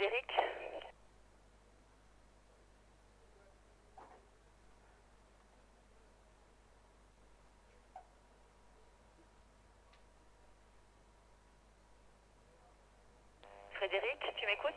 Frédéric? Frédéric, tu m'écoutes?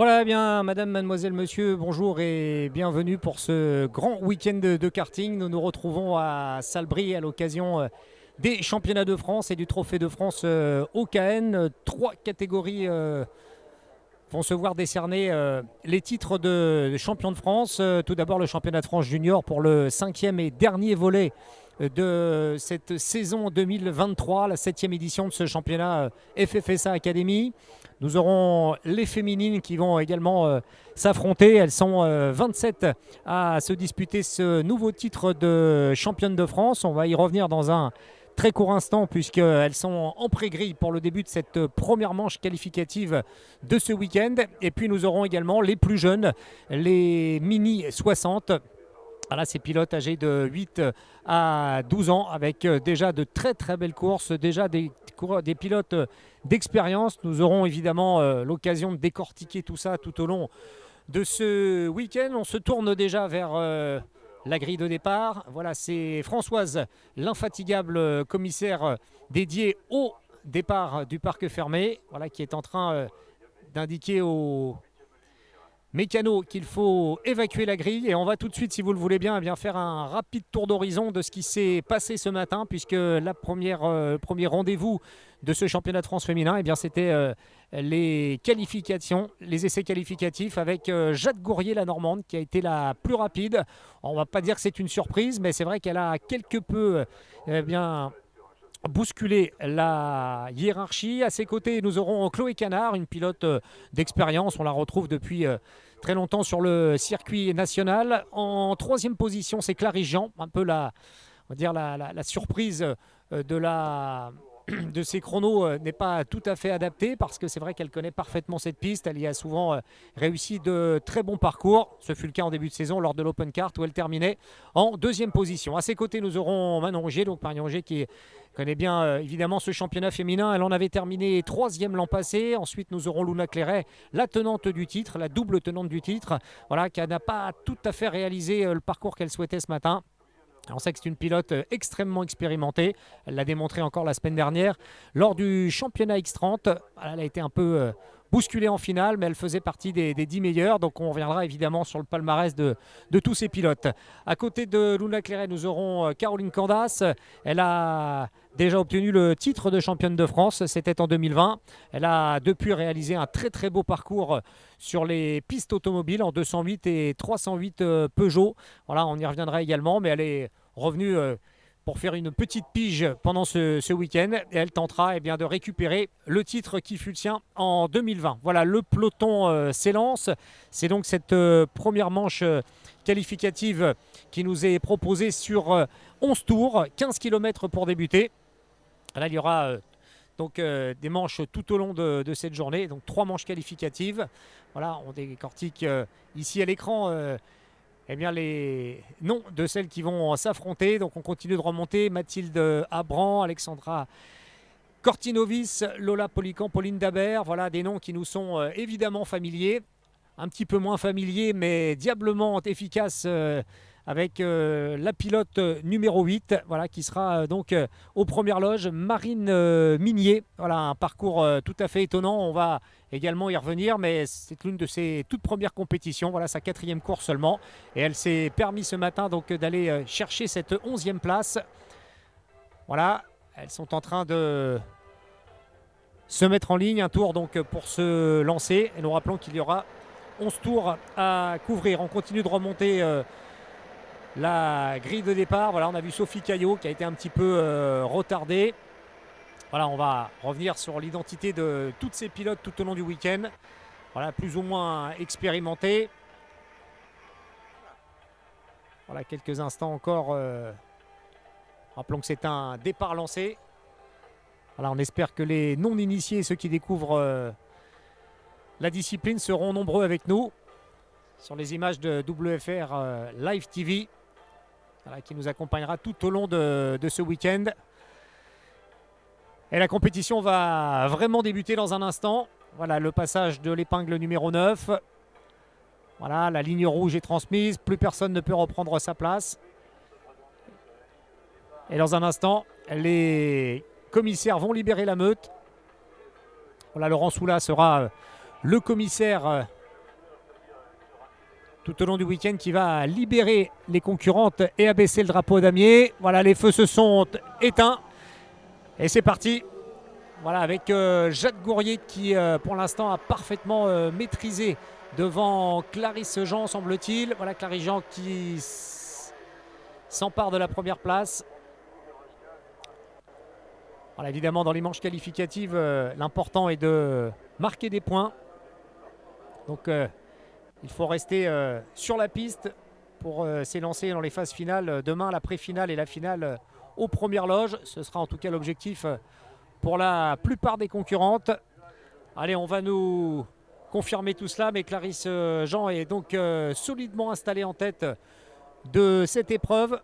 Voilà, eh bien, madame, mademoiselle, monsieur, bonjour et bienvenue pour ce grand week-end de karting. Nous nous retrouvons à Salbris à l'occasion des championnats de France et du trophée de France OKN. Trois catégories vont se voir décerner les titres de champion de France. Tout d'abord, le championnat de France junior pour le cinquième et dernier volet de cette saison 2023, la 7e édition de ce championnat FFSA Academy. Nous aurons les féminines qui vont également s'affronter. Elles sont 27 à se disputer ce nouveau titre de championne de France. On va y revenir dans un très court instant puisqu'elles sont en pré-grille pour le début de cette première manche qualificative de ce week-end. Et puis nous aurons également les plus jeunes, les mini 60. Voilà, ces pilotes âgés de 8 à 12 ans avec déjà de très très belles courses, déjà des pilotes d'expérience. Nous aurons évidemment l'occasion de décortiquer tout ça tout au long de ce week-end. On se tourne déjà vers la grille de départ. Voilà, c'est Françoise, l'infatigable commissaire dédiée au départ du parc fermé, voilà, qui est en train d'indiquer aux mécano qu'il faut évacuer la grille. Et on va tout de suite, si vous le voulez bien, faire un rapide tour d'horizon de ce qui s'est passé ce matin, puisque le premier rendez-vous de ce championnat de France féminin, c'était les qualifications, les essais qualificatifs avec Jade Gourrier, la Normande, qui a été la plus rapide. On ne va pas dire que c'est une surprise, mais c'est vrai qu'elle a quelque peu bousculer la hiérarchie. À ses côtés, nous aurons Chloé Canard, une pilote d'expérience. On la retrouve depuis très longtemps sur le circuit national. En troisième position, c'est Clarisse Jean, un peu la surprise de ses chronos n'est pas tout à fait adaptée parce que c'est vrai qu'elle connaît parfaitement cette piste. Elle y a souvent réussi de très bons parcours. Ce fut le cas en début de saison lors de l'Open Kart où elle terminait en deuxième position. À ses côtés, nous aurons Manon Rogier, donc Marion Rogier qui connaît bien évidemment ce championnat féminin. Elle en avait terminé troisième l'an passé. Ensuite, nous aurons Luna Clairet, la tenante du titre, la double tenante du titre, voilà, qui n'a pas tout à fait réalisé le parcours qu'elle souhaitait ce matin. On sait que c'est une pilote extrêmement expérimentée. Elle l'a démontré encore la semaine dernière lors du championnat X30. Elle a été un peu bousculée en finale, mais elle faisait partie des 10 meilleurs. Donc on reviendra évidemment sur le palmarès de tous ces pilotes. À côté de Luna Clairet, nous aurons Caroline Candas. Elle a déjà obtenu le titre de championne de France, c'était en 2020. Elle a depuis réalisé un très très beau parcours sur les pistes automobiles en 208 et 308 Peugeot. Voilà, on y reviendra également, mais elle est revenue pour faire une petite pige pendant ce week-end et elle tentera de récupérer le titre qui fut le sien en 2020. Voilà, le peloton s'élance. C'est donc cette première manche qualificative qui nous est proposée sur 11 tours, 15 km pour débuter. Là, il y aura des manches tout au long de cette journée, donc 3 manches qualificatives. Voilà, on décortique ici à l'écran les noms de celles qui vont s'affronter. Donc on continue de remonter. Mathilde Abran, Alexandra Cortinovis, Lola Polican, Pauline Dabert. Voilà des noms qui nous sont évidemment familiers. Un petit peu moins familiers, mais diablement efficaces avec la pilote numéro 8, voilà, qui sera aux premières loges, Marine Minier. Voilà, un parcours tout à fait étonnant. On va également y revenir, mais c'est l'une de ses toutes premières compétitions. Voilà, sa 4e course seulement. Et elle s'est permis ce matin d'aller chercher cette 11e place. Voilà, elles sont en train de se mettre en ligne. Un tour pour se lancer. Et nous rappelons qu'il y aura 11 tours à couvrir. On continue de remonter la grille de départ. Voilà, on a vu Sophie Caillot qui a été un petit peu retardée. Voilà, on va revenir sur l'identité de toutes ces pilotes tout au long du week-end. Voilà, plus ou moins expérimentés. Voilà, quelques instants encore. Rappelons que c'est un départ lancé. Voilà, on espère que les non-initiés, ceux qui découvrent la discipline, seront nombreux avec nous sur les images de WFR Live TV. Voilà, qui nous accompagnera tout au long de ce week-end. Et la compétition va vraiment débuter dans un instant. Voilà, le passage de l'épingle numéro 9. Voilà, la ligne rouge est transmise. Plus personne ne peut reprendre sa place. Et dans un instant, les commissaires vont libérer la meute. Voilà, Laurent Soula sera le commissaire tout au long du week-end qui va libérer les concurrentes et abaisser le drapeau damier. Voilà, les feux se sont éteints. Et c'est parti. Voilà, avec Jade Gourrier qui, pour l'instant, a parfaitement maîtrisé devant Clarisse Jean, semble-t-il. Voilà, Clarisse Jean qui s'empare de la première place. Voilà, évidemment, dans les manches qualificatives, l'important est de marquer des points. Donc, il faut rester sur la piste pour s'élancer dans les phases finales. Demain, la pré-finale et la finale aux premières loges. Ce sera en tout cas l'objectif pour la plupart des concurrentes. Allez, on va nous confirmer tout cela. Mais Clarisse Jean est donc solidement installée en tête de cette épreuve.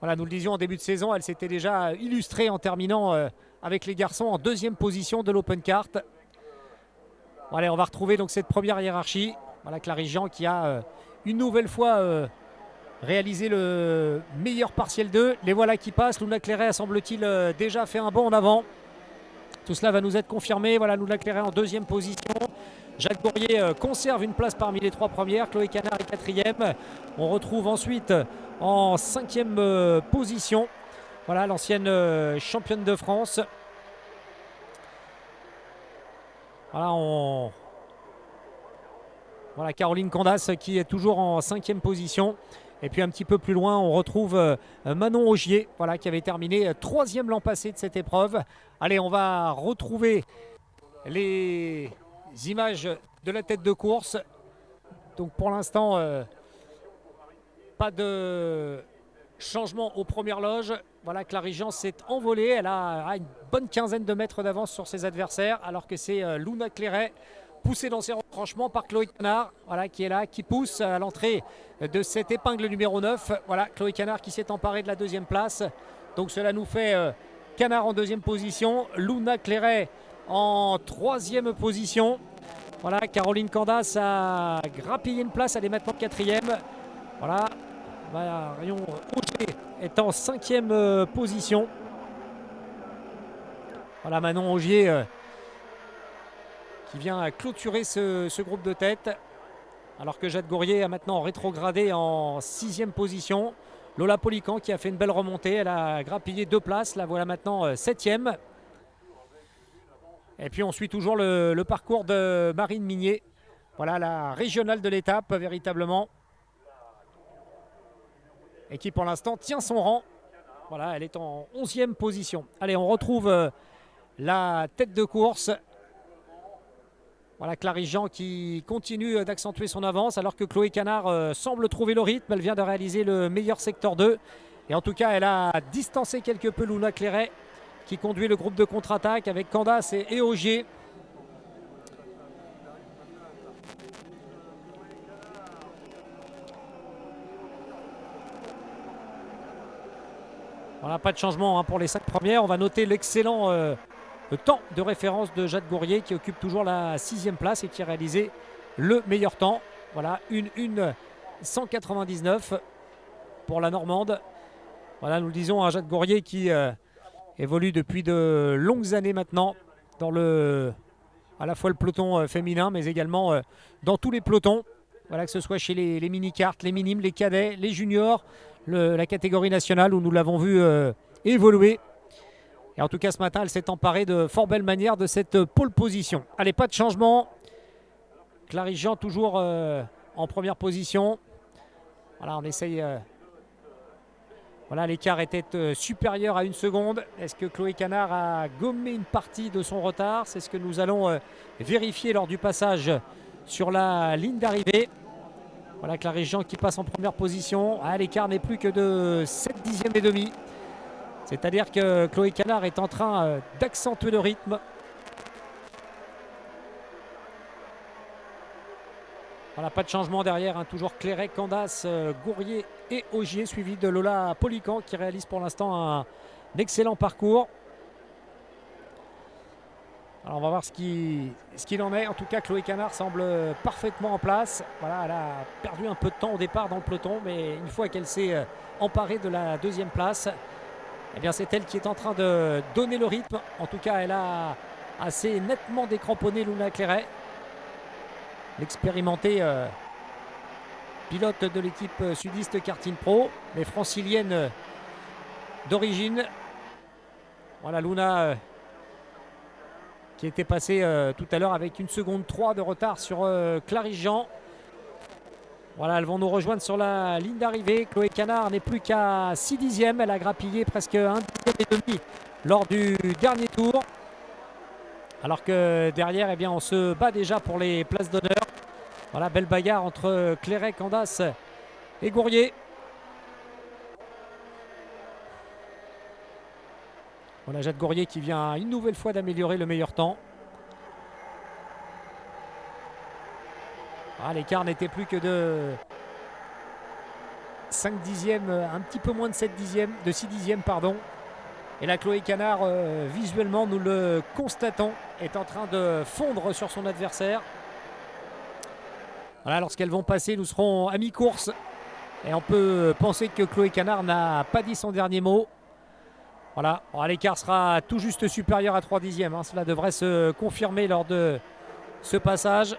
Voilà, nous le disions en début de saison, elle s'était déjà illustrée en terminant avec les garçons en deuxième position de l'Open Cart. Allez, on va retrouver donc cette première hiérarchie. Voilà, Clarisse Jean qui a une nouvelle fois réalisé le meilleur partiel 2. Les voilà qui passent. Luna Clairet a, semble-t-il, déjà fait un bond en avant. Tout cela va nous être confirmé. Voilà, Luna Clairet en deuxième position. Jade Gourrier conserve une place parmi les 3 premières. Chloé Canard est 4e. On retrouve ensuite en 5e position, voilà, l'ancienne championne de France. Voilà, voilà, Caroline Candas qui est toujours en 5e position. Et puis un petit peu plus loin, on retrouve Manon Augier, voilà, qui avait terminé 3e l'an passé de cette épreuve. Allez, on va retrouver les images de la tête de course. Donc pour l'instant, pas de changement aux premières loges. Voilà, Clarisse Jean s'est envolée. Elle a une bonne quinzaine de mètres d'avance sur ses adversaires, alors que c'est Luna Clairet, poussée dans ses retranchements par Chloé Canard, voilà, qui est là, qui pousse à l'entrée de cette épingle numéro 9. Voilà, Chloé Canard qui s'est emparée de la 2e place. Donc cela nous fait Canard en 2e position, Luna Clairet en 3e position. Voilà, Caroline Candas a grappillé une place, elle est maintenant 4e. Voilà, Marion Augier est en 5e position. Voilà, Manon Augier qui vient clôturer ce groupe de tête. Alors que Jade Gourrier a maintenant rétrogradé en 6e position. Lola Polican qui a fait une belle remontée, elle a grappillé 2 places, la voilà maintenant 7e. Et puis on suit toujours le parcours de Marine Mignet. Voilà, la régionale de l'étape véritablement. Et qui pour l'instant tient son rang. Voilà, elle est en 11e position. Allez, on retrouve la tête de course. Voilà, Clarisse Jean qui continue d'accentuer son avance alors que Chloé Canard semble trouver le rythme. Elle vient de réaliser le meilleur secteur 2. Et en tout cas, elle a distancé quelque peu Luna Clairet qui conduit le groupe de contre-attaque avec Candas et Augier. Voilà, pas de changement pour les 5 premières. On va noter l'excellent temps de référence de Jade Gourrier qui occupe toujours la 6e place et qui a réalisé le meilleur temps. Voilà, une 199 pour la Normande. Voilà, nous le disons, Jade Gourrier qui évolue depuis de longues années maintenant dans à la fois le peloton féminin mais également dans tous les pelotons. Voilà, que ce soit chez les mini-cartes, les minimes, les cadets, les juniors, la catégorie nationale où nous l'avons vu évoluer. Et en tout cas, ce matin, elle s'est emparée de fort belle manière de cette pole position. Allez, pas de changement. Clarisse Jean toujours en première position. Voilà, on essaye. Voilà, l'écart était supérieur à 1 seconde. Est-ce que Chloé Canard a gommé une partie de son retard? C'est ce que nous allons vérifier lors du passage sur la ligne d'arrivée. Voilà, Clarisse Jean qui passe en première position. Ah, l'écart n'est plus que de 7 dixièmes et demi. C'est-à-dire que Chloé Canard est en train d'accentuer le rythme. Voilà, pas de changement derrière, toujours Clairet, Candas, Gourrier et Augier, suivi de Lola Polican qui réalise pour l'instant un excellent parcours. Alors on va voir ce qu'il en est. En tout cas, Chloé Canard semble parfaitement en place. Voilà, elle a perdu un peu de temps au départ dans le peloton, mais une fois qu'elle s'est emparée de la 2e place, eh bien c'est elle qui est en train de donner le rythme. En tout cas, elle a assez nettement décramponné Luna Clairet. L'expérimentée pilote de l'équipe sudiste Karting Pro, mais francilienne d'origine. Voilà Luna qui était passée tout à l'heure avec 1 seconde 3 de retard sur Clarisse Jean. Voilà, elles vont nous rejoindre sur la ligne d'arrivée. Chloé Canard n'est plus qu'à 6 dixièmes. Elle a grappillé presque 1 dixième et demi lors du dernier tour. Alors que derrière, eh bien, on se bat déjà pour les places d'honneur. Voilà, belle bagarre entre Clairet, Candace et Gourrier. Voilà, Jade Gourrier qui vient une nouvelle fois d'améliorer le meilleur temps. Ah, l'écart n'était plus que de 5 dixièmes, un petit peu moins de 7 dixièmes, de 6 dixièmes, pardon. Et la Chloé Canard, visuellement, nous le constatons, est en train de fondre sur son adversaire. Voilà, lorsqu'elles vont passer, nous serons à mi-course. Et on peut penser que Chloé Canard n'a pas dit son dernier mot. Voilà, l'écart sera tout juste supérieur à 3 dixièmes. Hein. Cela devrait se confirmer lors de ce passage.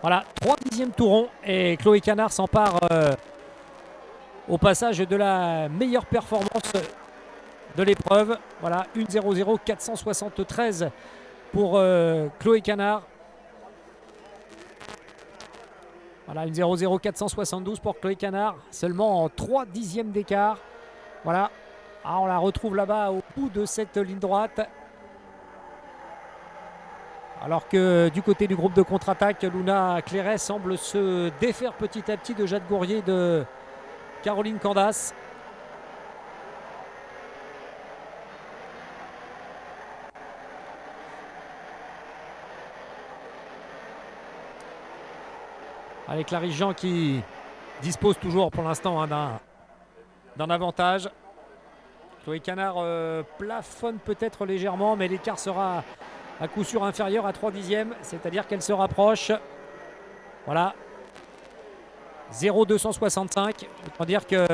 Voilà, 3 dixièmes tout rond et Chloé Canard s'empare au passage de la meilleure performance de l'épreuve. Voilà, 1.00 473 pour Chloé Canard. Voilà, 1.00 472 pour Chloé Canard, seulement en 3 dixièmes d'écart. Voilà, on la retrouve là-bas au bout de cette ligne droite. Alors que du côté du groupe de contre-attaque, Luna Clairet semble se défaire petit à petit de Jade Gourrier, de Caroline Candace. Avec Clarisse Jean qui dispose toujours pour l'instant d'un avantage. Chloé Canard plafonne peut-être légèrement, mais l'écart sera à coup sûr inférieur à 3 dixièmes, c'est-à-dire qu'elle se rapproche. Voilà. 0,265. On va dire que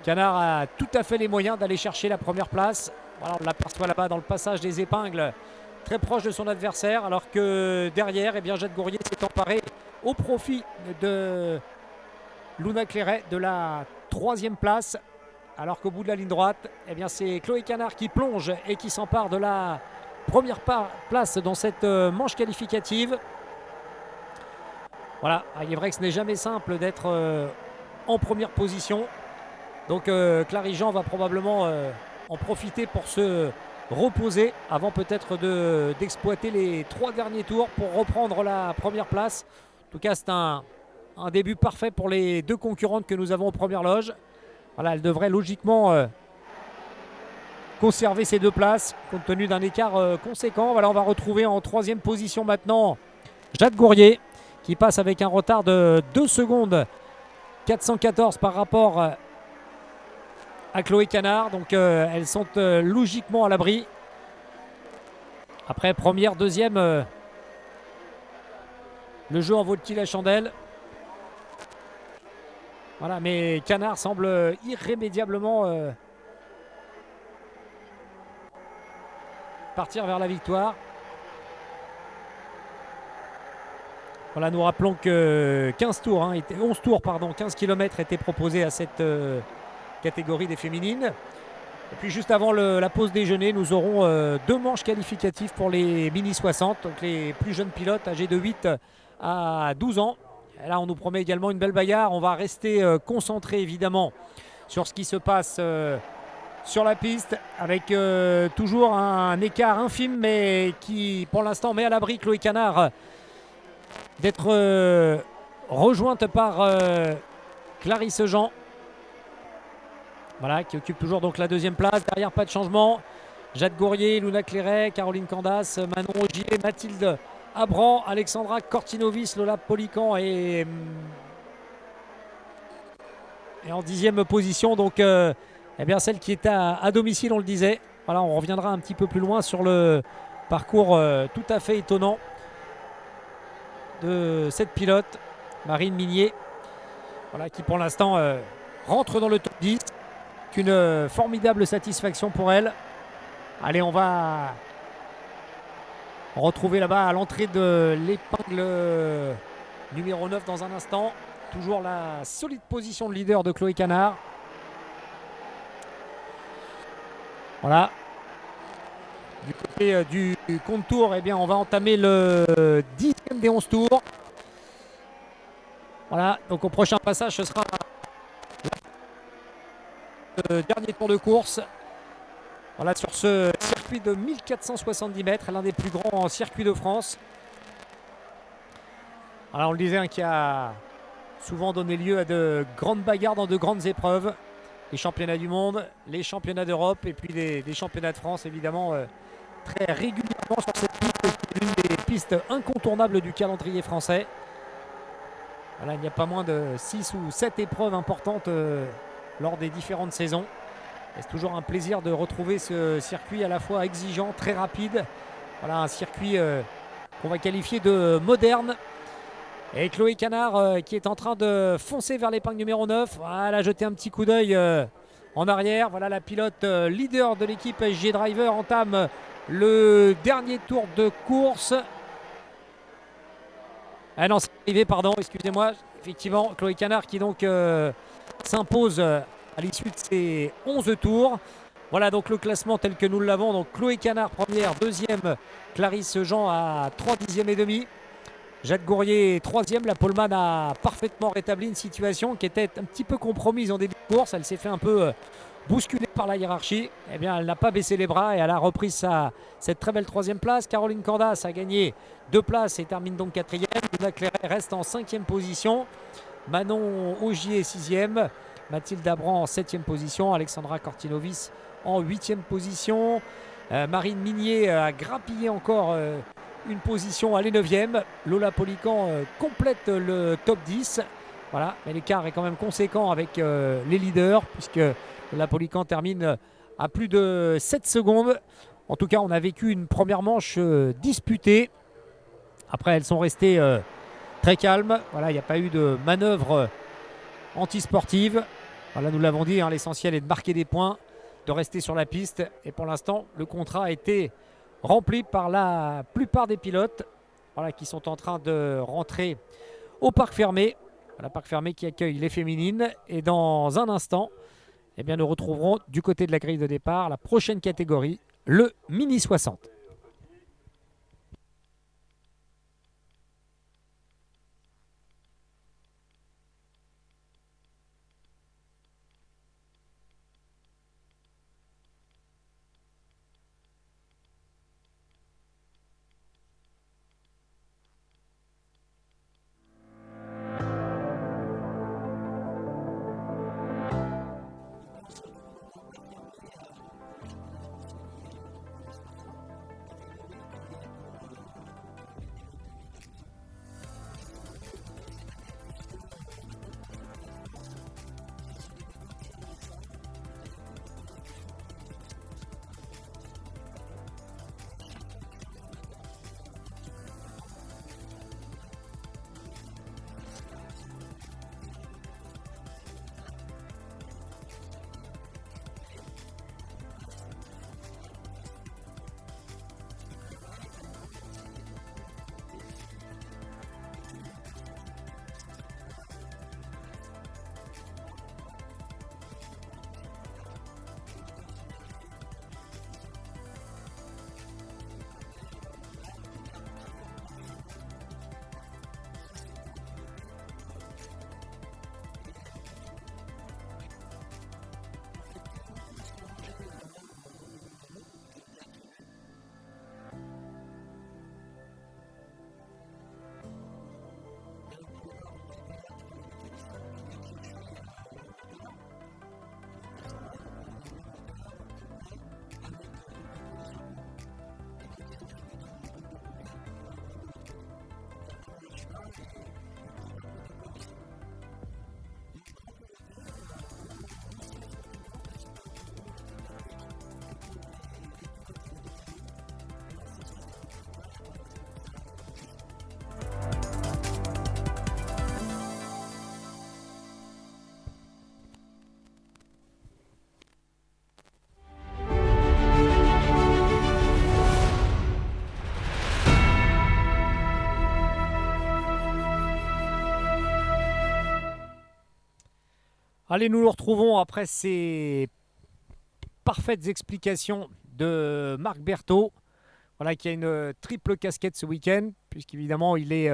Canard a tout à fait les moyens d'aller chercher la première place. Voilà, on l'aperçoit là-bas dans le passage des épingles, très proche de son adversaire, alors que derrière, eh bien, Jade Gourrier s'est emparé au profit de Luna Clairet de la 3e place. Alors qu'au bout de la ligne droite, eh bien, c'est Chloé Canard qui plonge et qui s'empare de la première place dans cette manche qualificative. Voilà, il est vrai que ce n'est jamais simple d'être en première position. Donc Clarisse Jean va probablement en profiter pour se reposer avant peut-être d'exploiter les 3 derniers tours pour reprendre la première place. En tout cas, c'est un début parfait pour les 2 concurrentes que nous avons aux premières loges. Voilà, elle devrait logiquement conserver ces 2 places compte tenu d'un écart conséquent. Voilà, on va retrouver en 3e position maintenant Jade Gourrier qui passe avec un retard de 2 secondes 414 par rapport à Chloé Canard. Donc elles sont logiquement à l'abri. Après première, deuxième, le jeu en vaut-il la chandelle? Voilà, mais Canard semble irrémédiablement partir vers la victoire. Voilà, nous rappelons que 15 km étaient proposés à cette catégorie des féminines. Et puis juste avant la pause déjeuner, nous aurons 2 manches qualificatives pour les mini 60, donc les plus jeunes pilotes âgés de 8 à 12 ans. Et là, on nous promet également une belle bagarre. On va rester concentré évidemment sur ce qui se passe sur la piste, avec toujours un écart infime, mais qui pour l'instant met à l'abri Chloé Canard d'être rejointe par Clarisse Jean. Voilà, qui occupe toujours donc la 2e place. Derrière, pas de changement. Jade Gourrier, Luna Clairet, Caroline Candace, Manon Ogier, Mathilde Abran, Alexandra Cortinovis, Lola Polican et en 10e position. Donc, eh bien, celle qui est à domicile, on le disait. Voilà, on reviendra un petit peu plus loin sur le parcours tout à fait étonnant de cette pilote, Marine Minier. Voilà, qui pour l'instant rentre dans le top 10. Une formidable satisfaction pour elle. Allez, on va Retrouver là-bas à l'entrée de l'épingle numéro 9 dans un instant. Toujours la solide position de leader de Chloé Canard. Voilà. Du côté du compte tour, eh bien, on va entamer le 10e des 11 tours. Voilà, donc au prochain passage, ce sera le dernier tour de course. Voilà, sur ce circuit de 1470 mètres, l'un des plus grands circuits de France. Alors on le disait, qui a souvent donné lieu à de grandes bagarres dans de grandes épreuves. Les championnats du monde, les championnats d'Europe et puis des championnats de France, évidemment, très régulièrement sur cette piste, qui est l'une des pistes incontournables du calendrier français. Voilà, il n'y a pas moins de 6 ou 7 épreuves importantes lors des différentes saisons. Et c'est toujours un plaisir de retrouver ce circuit à la fois exigeant, très rapide. Voilà, un circuit qu'on va qualifier de moderne. Et Chloé Canard qui est en train de foncer vers l'épingle numéro 9. Voilà, elle a jeté un petit coup d'œil en arrière. Voilà, la pilote leader de l'équipe SG Driver entame le dernier tour de course. Ah non, c'est arrivé, pardon, excusez-moi. Effectivement, Chloé Canard qui donc s'impose à l'issue de ces 11 tours. Voilà donc le classement tel que nous l'avons. Donc Chloé Canard première, deuxième Clarisse Jean à 3 dixièmes et demi. Jade Gourrier troisième. La poleman a parfaitement rétabli une situation qui était un petit peu compromise en début de course. Elle s'est fait un peu bousculée par la hiérarchie. Eh bien, elle n'a pas baissé les bras et elle a repris cette très belle troisième place. Caroline Cordas a gagné 2 places et termine donc quatrième. Luna Cléret reste en 5e position. Manon Augier 6e. Mathilde Abran en 7e position. Alexandra Cortinovis en 8e position. Marine Minier a grappillé encore une position, elle est 9e. Lola Polican complète le top 10. Voilà, mais l'écart est quand même conséquent avec les leaders, puisque Lola Polican termine à plus de 7 secondes. En tout cas, on a vécu une première manche disputée. Après, elles sont restées très calmes. Voilà, il n'y a pas eu de manœuvre antisportive. Voilà, nous l'avons dit, l'essentiel est de marquer des points, de rester sur la piste. Et pour l'instant, le contrat a été rempli par la plupart des pilotes, voilà, qui sont en train de rentrer au parc fermé. Voilà, parc fermé qui accueille les féminines. Et dans un instant, eh bien, nous retrouverons du côté de la grille de départ la prochaine catégorie, le Mini 60. Allez, nous le retrouvons après ces parfaites explications de Marc Berthaud, voilà, qui a une triple casquette ce week-end, puisqu'évidemment il est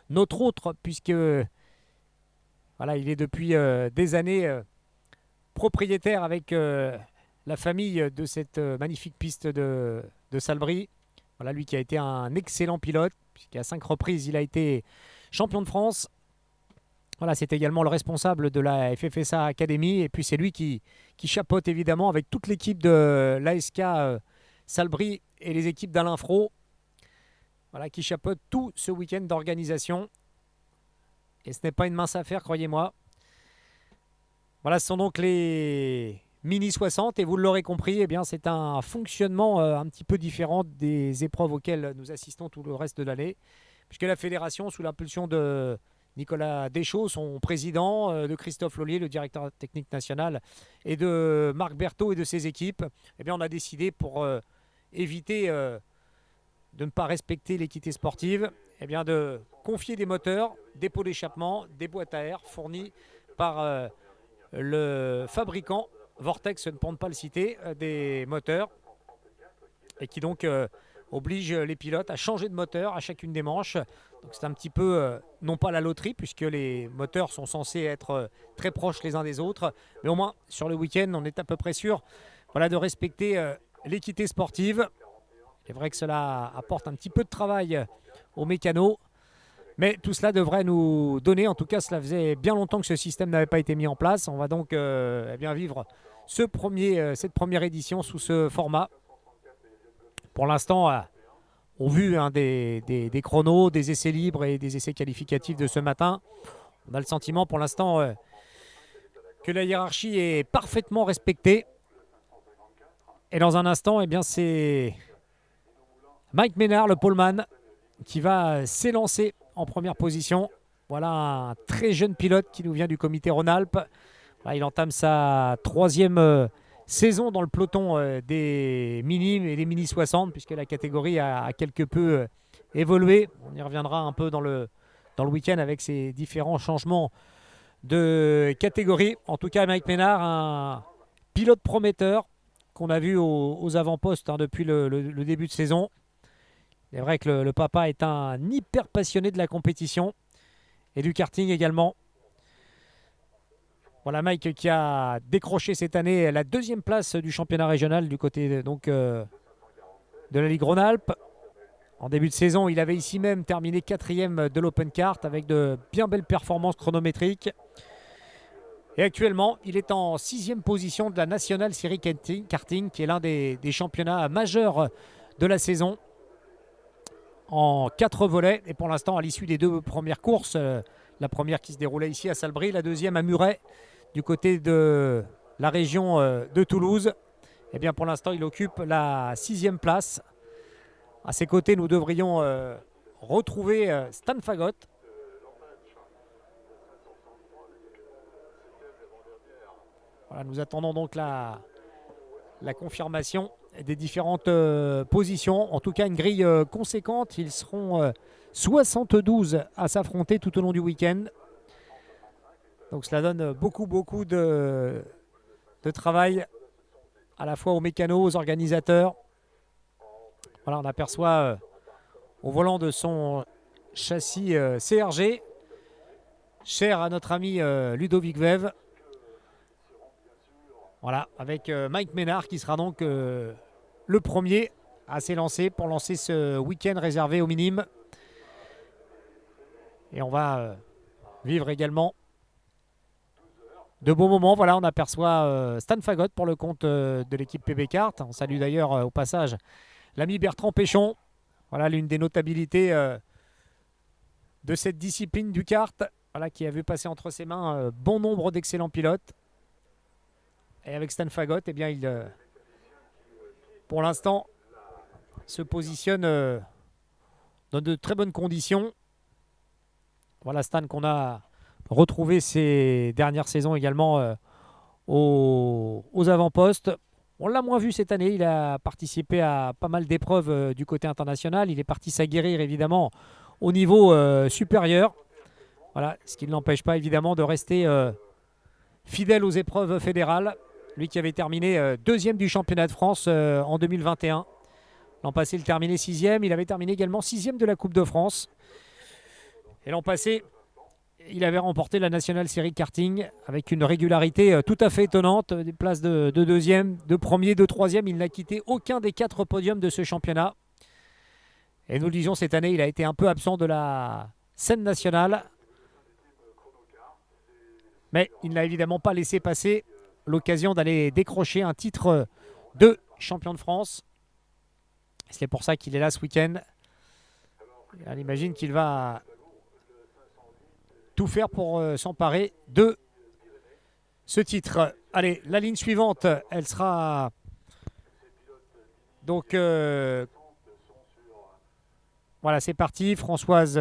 notre autre, puisque voilà, il est depuis des années propriétaire avec la famille de cette magnifique piste de Salbris. Voilà, lui qui a été un excellent pilote, puisqu'à 5 reprises il a été champion de France. Voilà, c'est également le responsable de la FFSA Academy, et puis c'est lui qui chapeaute évidemment avec toute l'équipe de l'ASK Salbris et les équipes d'Alain Fro. Voilà, qui chapeaute tout ce week-end d'organisation. Et ce n'est pas une mince affaire, croyez-moi. Voilà, ce sont donc les Mini 60, et vous l'aurez compris, eh bien, c'est un fonctionnement un petit peu différent des épreuves auxquelles nous assistons tout le reste de l'année, puisque la fédération, sous l'impulsion de Nicolas Deschaux, son président, de Christophe Lollier, le directeur technique national, et de Marc Berthaud et de ses équipes, eh bien, on a décidé pour éviter de ne pas respecter l'équité sportive, eh bien, de confier des moteurs, des pots d'échappement, des boîtes à air fournies par le fabricant Vortex, ne pour ne pas le citer, des moteurs, et qui donc oblige les pilotes à changer de moteur à chacune des manches. Donc c'est un petit peu, non pas la loterie, puisque les moteurs sont censés être très proches les uns des autres, mais au moins sur le week-end, on est à peu près sûr, voilà, de respecter l'équité sportive. C'est vrai que cela apporte un petit peu de travail aux mécanos, mais tout cela devrait nous donner, en tout cas cela faisait bien longtemps que ce système n'avait pas été mis en place. On va donc eh bien vivre cette première édition sous ce format. Pour l'instant, au vu des chronos, des essais libres et des essais qualificatifs de ce matin, on a le sentiment pour l'instant que la hiérarchie est parfaitement respectée. Et dans un instant, eh bien, c'est Mike Ménard, le poleman, qui va s'élancer en première position. Voilà un très jeune pilote qui nous vient du comité Rhône-Alpes. Là, il entame sa troisième saison dans le peloton des minimes et des mini 60, puisque la catégorie a quelque peu évolué. On y reviendra un peu dans le week-end avec ces différents changements de catégorie. En tout cas, Mike Ménard, un pilote prometteur qu'on a vu aux avant-postes depuis le début de saison. C'est vrai que le papa est un hyper passionné de la compétition et du karting également. Voilà, Mike qui a décroché cette année la deuxième place du championnat régional du côté donc, de la Ligue Rhône-Alpes. En début de saison, il avait ici même terminé 4e de l'Open Kart avec de bien belles performances chronométriques. Et actuellement, il est en 6e position de la National Series Karting, qui est l'un des championnats majeurs de la saison, en 4 volets. Et pour l'instant, à l'issue des 2 premières courses, la première qui se déroulait ici à Salbris, la deuxième à Muret, du côté de la région de Toulouse, eh bien pour l'instant, il occupe la 6e place. À ses côtés, nous devrions retrouver Stan Fagot. Voilà, nous attendons donc la confirmation des différentes positions. En tout cas, une grille conséquente. Ils seront 72 à s'affronter tout au long du week-end. Donc cela donne beaucoup de travail à la fois aux mécanos, aux organisateurs. Voilà, on aperçoit au volant de son châssis CRG, cher à notre ami Ludovic Veuve. Voilà, avec Mike Ménard qui sera donc le premier à s'élancer pour lancer ce week-end réservé aux minimes. Et on va vivre également de beaux moments. Voilà, on aperçoit Stan Fagot pour le compte de l'équipe PB Kart. On salue d'ailleurs au passage l'ami Bertrand Péchon. Voilà, l'une des notabilités de cette discipline du kart, voilà, qui a vu passer entre ses mains bon nombre d'excellents pilotes. Et avec Stan Fagot, eh bien, il, pour l'instant, se positionne dans de très bonnes conditions. Voilà Stan qu'on a retrouvé ces dernières saisons également aux avant-postes. On l'a moins vu cette année, il a participé à pas mal d'épreuves du côté international. Il est parti s'aguerrir évidemment au niveau supérieur. Voilà, ce qui ne l'empêche pas évidemment de rester fidèle aux épreuves fédérales. Lui qui avait terminé deuxième du championnat de France en 2021. L'an passé, il terminait sixième. Il avait terminé également sixième de la Coupe de France. Et l'an passé, il avait remporté la National Series Karting avec une régularité tout à fait étonnante. Des places de deuxième, de premier, de troisième. Il n'a quitté aucun des 4 podiums de ce championnat. Et nous le disions, cette année, il a été un peu absent de la scène nationale. Mais il n'a évidemment pas laissé passer l'occasion d'aller décrocher un titre de champion de France. C'est pour ça qu'il est là ce week-end. On imagine qu'il va tout faire pour s'emparer de ce titre. Allez, la ligne suivante, elle sera donc voilà, c'est parti. Françoise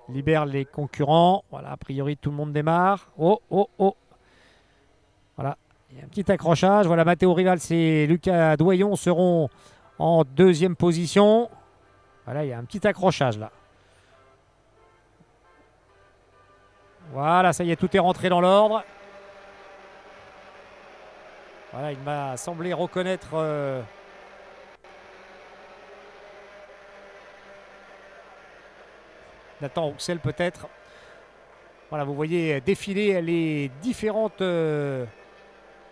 libère les concurrents. Voilà, a priori tout le monde démarre. Oh, oh, oh. Voilà, il y a un petit accrochage. Voilà, Matteo Rival et Lucas Doyon seront en deuxième position. Voilà, il y a un petit accrochage là. Voilà, ça y est, tout est rentré dans l'ordre. Voilà, il m'a semblé reconnaître Nathan Rouxel peut-être. Voilà, vous voyez défiler les différentes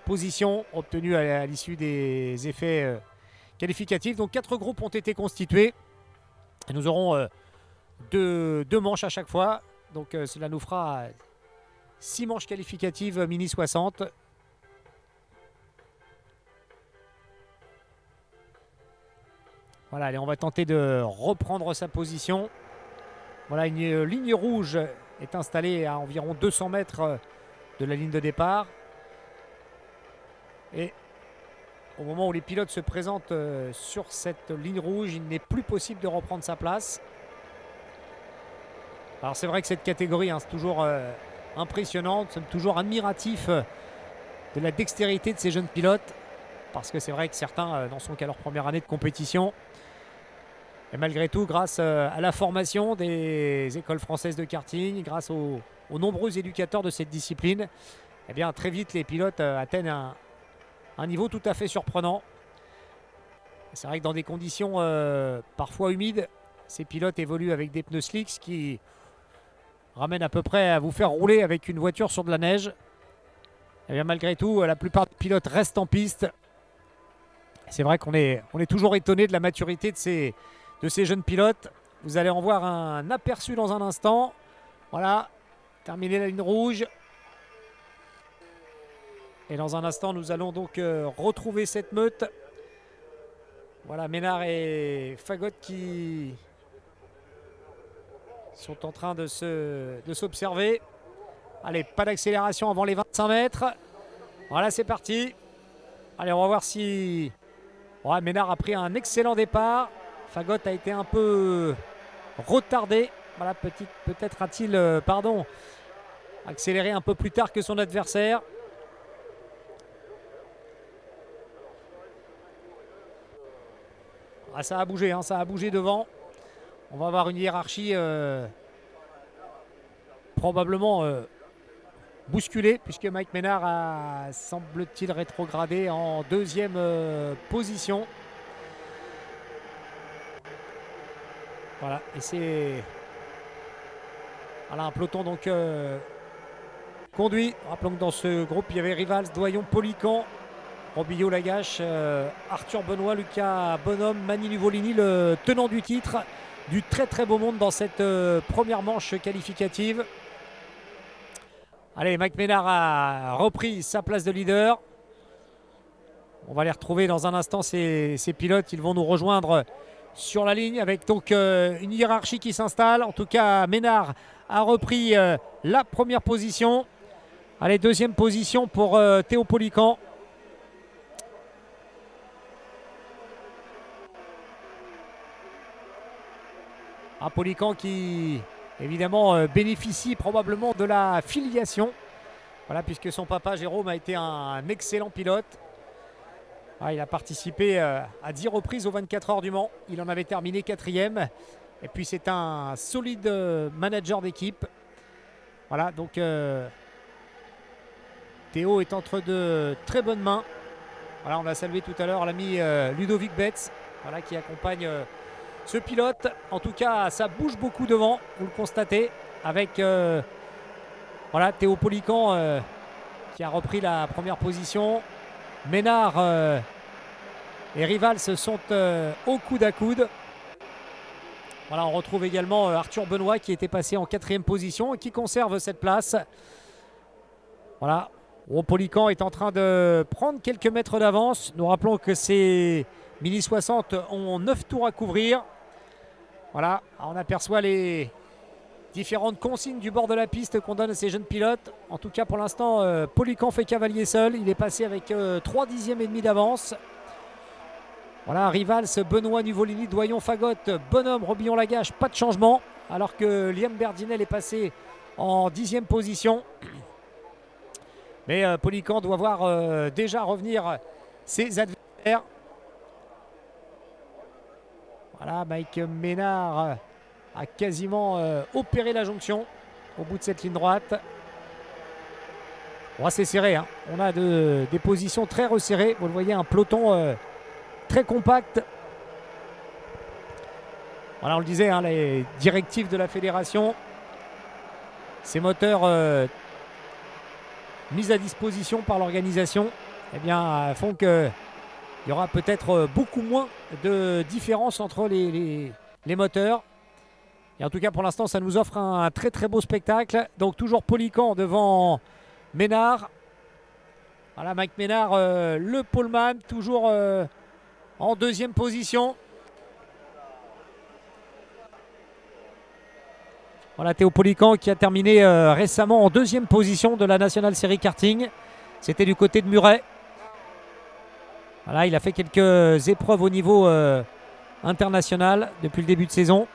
positions obtenues à l'issue des effets qualificatifs. Donc 4 groupes ont été constitués. Et nous aurons deux manches à chaque fois. Donc cela nous fera 6 manches qualificatives mini 60. Voilà, allez, on va tenter de reprendre sa position. Voilà, une ligne rouge est installée à environ 200 mètres de la ligne de départ. Et au moment où les pilotes se présentent sur cette ligne rouge, il n'est plus possible de reprendre sa place. Alors c'est vrai que cette catégorie, c'est toujours impressionnant. Nous sommes toujours admiratifs de la dextérité de ces jeunes pilotes. Parce que c'est vrai que certains n'en sont qu'à leur première année de compétition. Et malgré tout, grâce à la formation des écoles françaises de karting, grâce aux nombreux éducateurs de cette discipline, eh bien, très vite les pilotes atteignent un niveau tout à fait surprenant. C'est vrai que dans des conditions parfois humides, ces pilotes évoluent avec des pneus slicks qui ramènent à peu près à vous faire rouler avec une voiture sur de la neige. Et bien, malgré tout, la plupart des pilotes restent en piste. C'est vrai qu'on est toujours étonné de la maturité de ces jeunes pilotes. Vous allez en voir un aperçu dans un instant. Voilà, terminer la ligne rouge. Et dans un instant, nous allons donc retrouver cette meute. Voilà, Ménard et Fagot qui sont en train de s'observer. Allez, pas d'accélération avant les 25 mètres. Voilà, c'est parti. Allez, on va voir si... Ouais, Ménard a pris un excellent départ. Fagot a été un peu retardé. Voilà, peut-être a-t-il accéléré un peu plus tard que son adversaire. Ah, ça a bougé, ça a bougé devant. On va avoir une hiérarchie probablement bousculée, puisque Mike Ménard a, semble-t-il, rétrogradé en deuxième position. Voilà, et c'est voilà, un peloton donc conduit. Rappelons que dans ce groupe, il y avait Rivals, Doyon, Polican, Robillo Lagache, Arthur Benoît, Lucas Bonhomme, Mani Nuvolini, le tenant du titre. Du très très beau monde dans cette première manche qualificative. Allez, Mike Ménard a repris sa place de leader. On va les retrouver dans un instant, ces pilotes. Ils vont nous rejoindre sur la ligne avec donc une hiérarchie qui s'installe. En tout cas, Ménard a repris la première position. Allez, deuxième position pour Théo Polican. Un Polican qui, évidemment, bénéficie probablement de la filiation. Voilà, puisque son papa, Jérôme, a été un excellent pilote. Ah, il a participé à 10 reprises aux 24 heures du Mans. Il en avait terminé 4e. Et puis, c'est un solide manager d'équipe. Voilà, donc Théo est entre de très bonnes mains. Voilà, on a salué tout à l'heure l'ami Ludovic Betts, voilà, qui accompagne ce pilote. En tout cas, ça bouge beaucoup devant, vous le constatez, avec voilà, Théo Polican qui a repris la première position. Ménard et Rivals sont au coude à coude. Voilà, on retrouve également Arthur Benoît qui était passé en 4e position et qui conserve cette place. Voilà, Polican est en train de prendre quelques mètres d'avance. Nous rappelons que ces Mini 60 ont 9 tours à couvrir. Voilà, on aperçoit les différentes consignes du bord de la piste qu'on donne à ces jeunes pilotes. En tout cas, pour l'instant, Polican fait cavalier seul. Il est passé avec 3 dixièmes et demi d'avance. Voilà, Rivals, Benoît, Nuvolini, Doyon, Fagot, Bonhomme, Robillon-Lagache, pas de changement. Alors que Liam Berdinel est passé en 10e position. Mais Polican doit voir déjà revenir ses adversaires. Voilà, Mike Ménard a quasiment opéré la jonction au bout de cette ligne droite. Bon, c'est serré, hein. On a des positions très resserrées. Vous le voyez, un peloton très compact. Voilà, on le disait, hein, les directives de la fédération. Ces moteurs mis à disposition par l'organisation, eh bien, font qu'il y aura peut-être beaucoup moins de différence entre les moteurs. Et en tout cas, pour l'instant, ça nous offre un très très beau spectacle. Donc toujours Polican devant Ménard. Voilà, Mike Ménard, le poleman, toujours en 2e position. Voilà, Théo Polican qui a terminé récemment en 2e position de la National Series Karting. C'était du côté de Muret. Voilà, il a fait quelques épreuves au niveau international depuis le début de saison.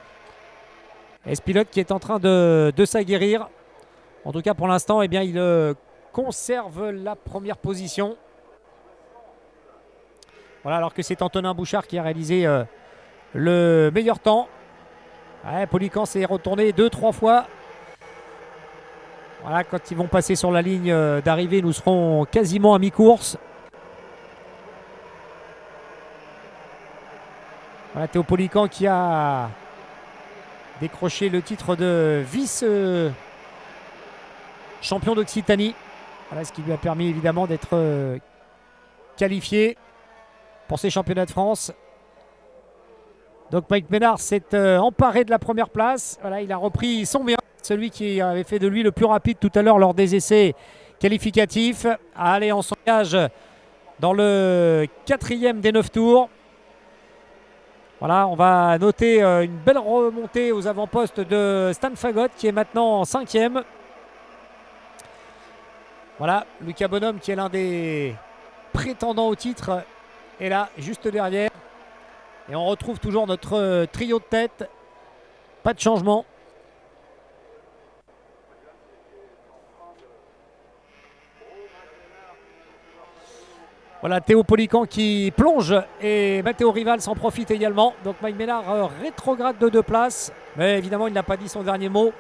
Et ce pilote qui est en train de s'aguerrir. En tout cas, pour l'instant, eh bien, il conserve la première position. Voilà, alors que c'est Antonin Bouchard qui a réalisé le meilleur temps. Ouais, Polican s'est retourné 2-3 fois. Voilà, quand ils vont passer sur la ligne d'arrivée, nous serons quasiment à mi-course. Voilà, Théo Polican qui a décroché le titre de vice-champion d'Occitanie. Voilà, ce qui lui a permis évidemment d'être qualifié pour ces championnats de France. Donc Mike Ménard s'est emparé de la première place. Voilà, il a repris son bien. Celui qui avait fait de lui le plus rapide tout à l'heure lors des essais qualificatifs. Allez, on s'engage dans le 4e des 9 tours. Voilà, on va noter une belle remontée aux avant-postes de Stan Fagot qui est maintenant en 5e. Voilà, Lucas Bonhomme qui est l'un des prétendants au titre est là, juste derrière. Et on retrouve toujours notre trio de tête. Pas de changement. Voilà, Théo Polican qui plonge et Matteo Rivals s'en profite également. Donc Mike Ménard rétrograde de 2 places. Mais évidemment, il n'a pas dit son dernier mot.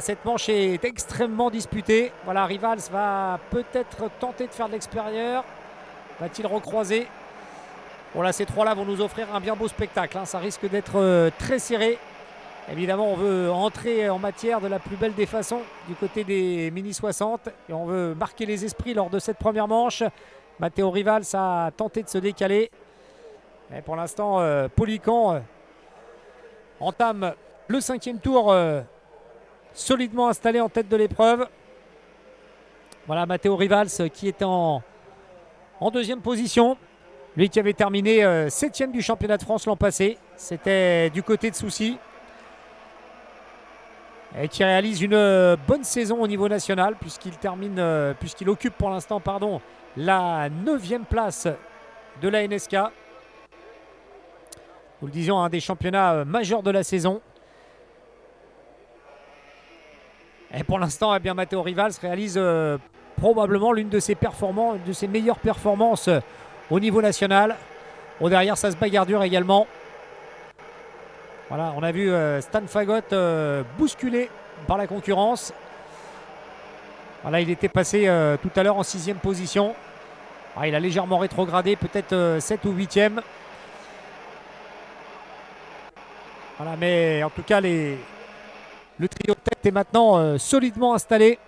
Cette manche est extrêmement disputée. Voilà, Rivals va peut-être tenter de faire de l'extérieur. Va-t-il recroiser? Voilà, ces trois-là vont nous offrir un bien beau spectacle, hein. Ça risque d'être très serré. Évidemment, on veut entrer en matière de la plus belle des façons du côté des Mini 60. Et on veut marquer les esprits lors de cette première manche. Matteo Rivals a tenté de se décaler. Et pour l'instant, Polican entame le 5e tour solidement installé en tête de l'épreuve. Voilà, Matteo Rivals qui est en 2e position. Lui qui avait terminé 7e du championnat de France l'an passé. C'était du côté de Soucy. Et qui réalise une bonne saison au niveau national puisqu'il occupe pour l'instant la 9e place de la NSK. Nous le disions, un des championnats majeurs de la saison. Et pour l'instant, eh bien, Matteo Rivals réalise probablement l'une de ses meilleures performances au niveau national. Bon, derrière, ça se bagarre dur également. Voilà, on a vu Stan Fagot bousculé par la concurrence. Voilà, il était passé tout à l'heure en 6e position. Il a légèrement rétrogradé, peut-être 7 ou 8e. Voilà, mais en tout cas, le trio de tête est maintenant solidement installé.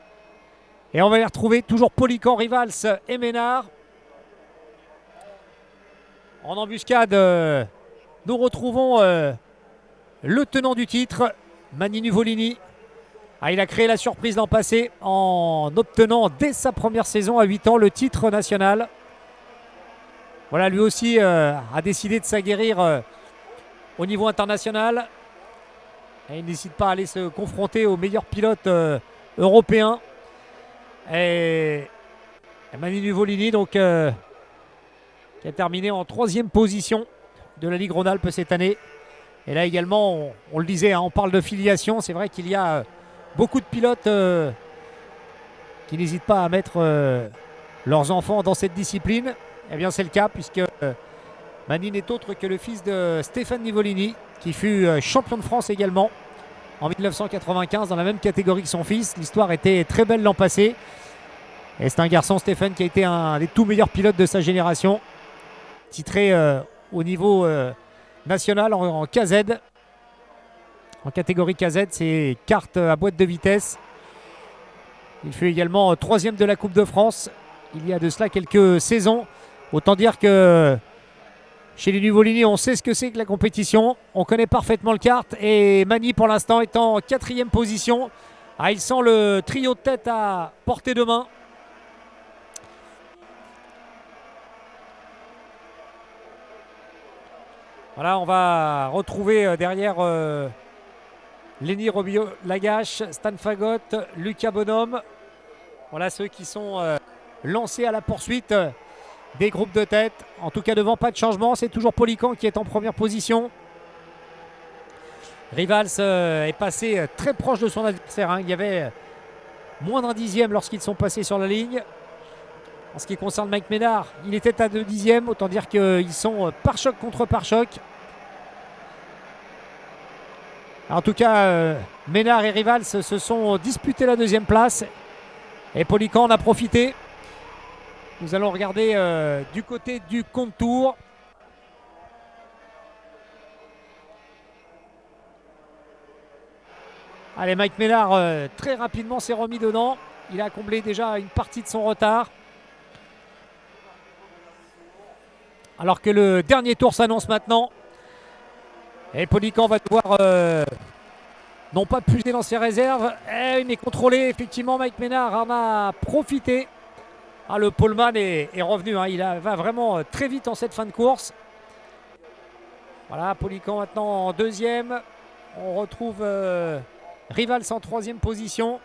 Et on va les retrouver toujours Polican, Rivals et Ménard. En embuscade, nous retrouvons le tenant du titre, Mani Nuvolini. Il a créé la surprise l'an passé en obtenant dès sa première saison à 8 ans le titre national. Voilà, lui aussi a décidé de s'aguerrir au niveau international. Et il n'hésite pas à aller se confronter aux meilleurs pilotes européens. Et Mani Nuvolini, donc, qui a terminé en 3e position de la Ligue Rhône-Alpes cette année. Et là également, on le disait, on parle de filiation. C'est vrai qu'il y a beaucoup de pilotes qui n'hésitent pas à mettre leurs enfants dans cette discipline. Eh bien, c'est le cas puisque Mani n'est autre que le fils de Stéphane Nivolini, qui fut champion de France également en 1995 dans la même catégorie que son fils. L'histoire était très belle l'an passé. Et c'est un garçon, Stéphane, qui a été un des tout meilleurs pilotes de sa génération, titré au niveau national en KZ. En catégorie KZ, c'est carte à boîte de vitesse. Il fut également 3e de la Coupe de France il y a de cela quelques saisons. Autant dire que chez les Nuvolini, on sait ce que c'est que la compétition. On connaît parfaitement le kart. Et Mani, pour l'instant, est en 4e position. Il sent le trio de tête à portée de main. Voilà, on va retrouver derrière Lenny Robillot-Lagache, Stan Fagot, Lucas Bonhomme. Voilà ceux qui sont lancés à la poursuite des groupes de tête. En tout cas, devant, pas de changement. C'est toujours Polican qui est en première position. Rivals est passé très proche de son adversaire. Il y avait moins d'un dixième lorsqu'ils sont passés sur la ligne. En ce qui concerne Mike Ménard, il était à 2 dixièmes. Autant dire qu'ils sont pare-choc contre pare-choc. En tout cas, Ménard et Rivals se sont disputés la 2e place. Et Polican en a profité. Nous allons regarder du côté du contour. Allez, Mike Ménard très rapidement s'est remis dedans. Il a comblé déjà une partie de son retard. Alors que le dernier tour s'annonce maintenant. Et Polican va devoir non pas puiser dans ses réserves, mais contrôler. Effectivement, Mike Ménard en a profité. Le poleman est revenu. Il va vraiment très vite en cette fin de course. Voilà, Polican maintenant en 2e. On retrouve Rivals en 3e position.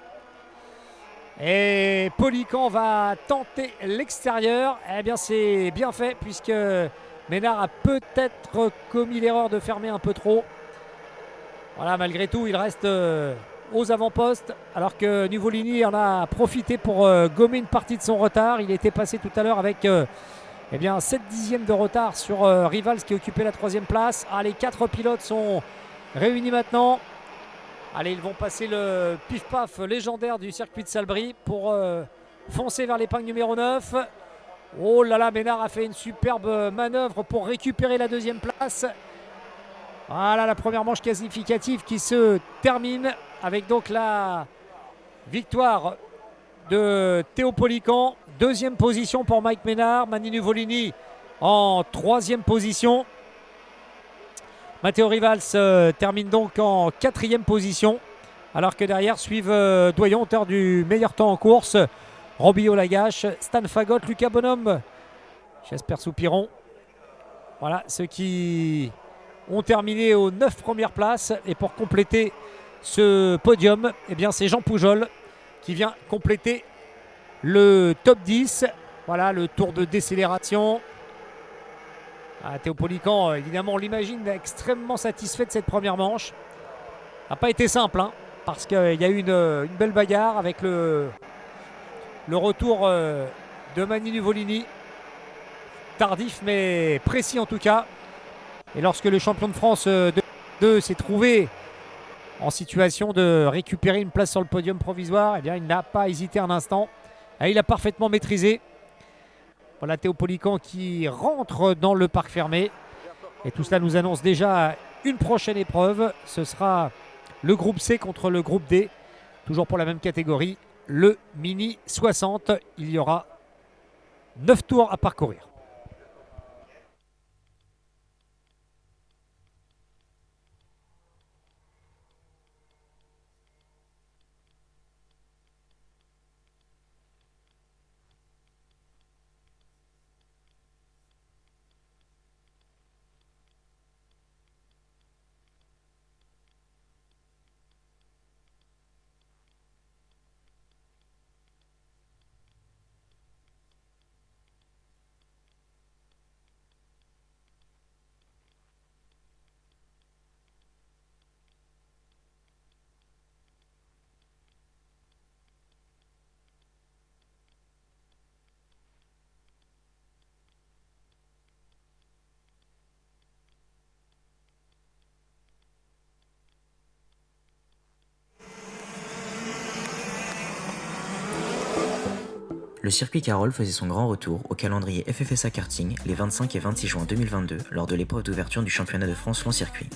Et Polican va tenter l'extérieur. Eh bien, c'est bien fait puisque Ménard a peut-être commis l'erreur de fermer un peu trop. Voilà, malgré tout, il reste aux avant-postes, alors que Nuvolini en a profité pour gommer une partie de son retard. Il était passé tout à l'heure avec 7 dixièmes de retard sur Rivals qui occupait la 3e place. Les 4 pilotes sont réunis maintenant. Allez, ils vont passer le pif-paf légendaire du circuit de Salbris pour foncer vers l'épingle numéro 9. Oh là là, Ménard a fait une superbe manœuvre pour récupérer la 2e place. Voilà la première manche qualificative qui se termine avec donc la victoire de Théo Polican. 2e position pour Mike Ménard. Mani Nuvolini en 3e position. Matteo Rivals termine donc en 4e position. Alors que derrière suivent Doyon, auteur du meilleur temps en course. Robillot-Lagache, Stan Fagot, Lucas Bonhomme, Jasper Soupiron. Voilà ceux qui ont terminé aux 9 premières places. Et pour compléter ce podium, c'est Jean Poujol qui vient compléter le top 10. Voilà le tour de décélération. Théo Polican, évidemment, on l'imagine extrêmement satisfait de cette première manche. Ça n'a pas été simple, parce qu'il y a eu une belle bagarre avec le retour de Mani Nuvolini. Tardif mais précis en tout cas. Et lorsque le champion de France 2 s'est trouvé en situation de récupérer une place sur le podium provisoire. Eh bien, il n'a pas hésité un instant. Et il a parfaitement maîtrisé. Voilà Théo Polican qui rentre dans le parc fermé. Et tout cela nous annonce déjà une prochaine épreuve. Ce sera le groupe C contre le groupe D. Toujours pour la même catégorie, le Mini 60. Il y aura 9 tours à parcourir. Le circuit Carroll faisait son grand retour au calendrier FFSA Karting les 25 et 26 juin 2022 lors de l'épreuve d'ouverture du championnat de France long circuit.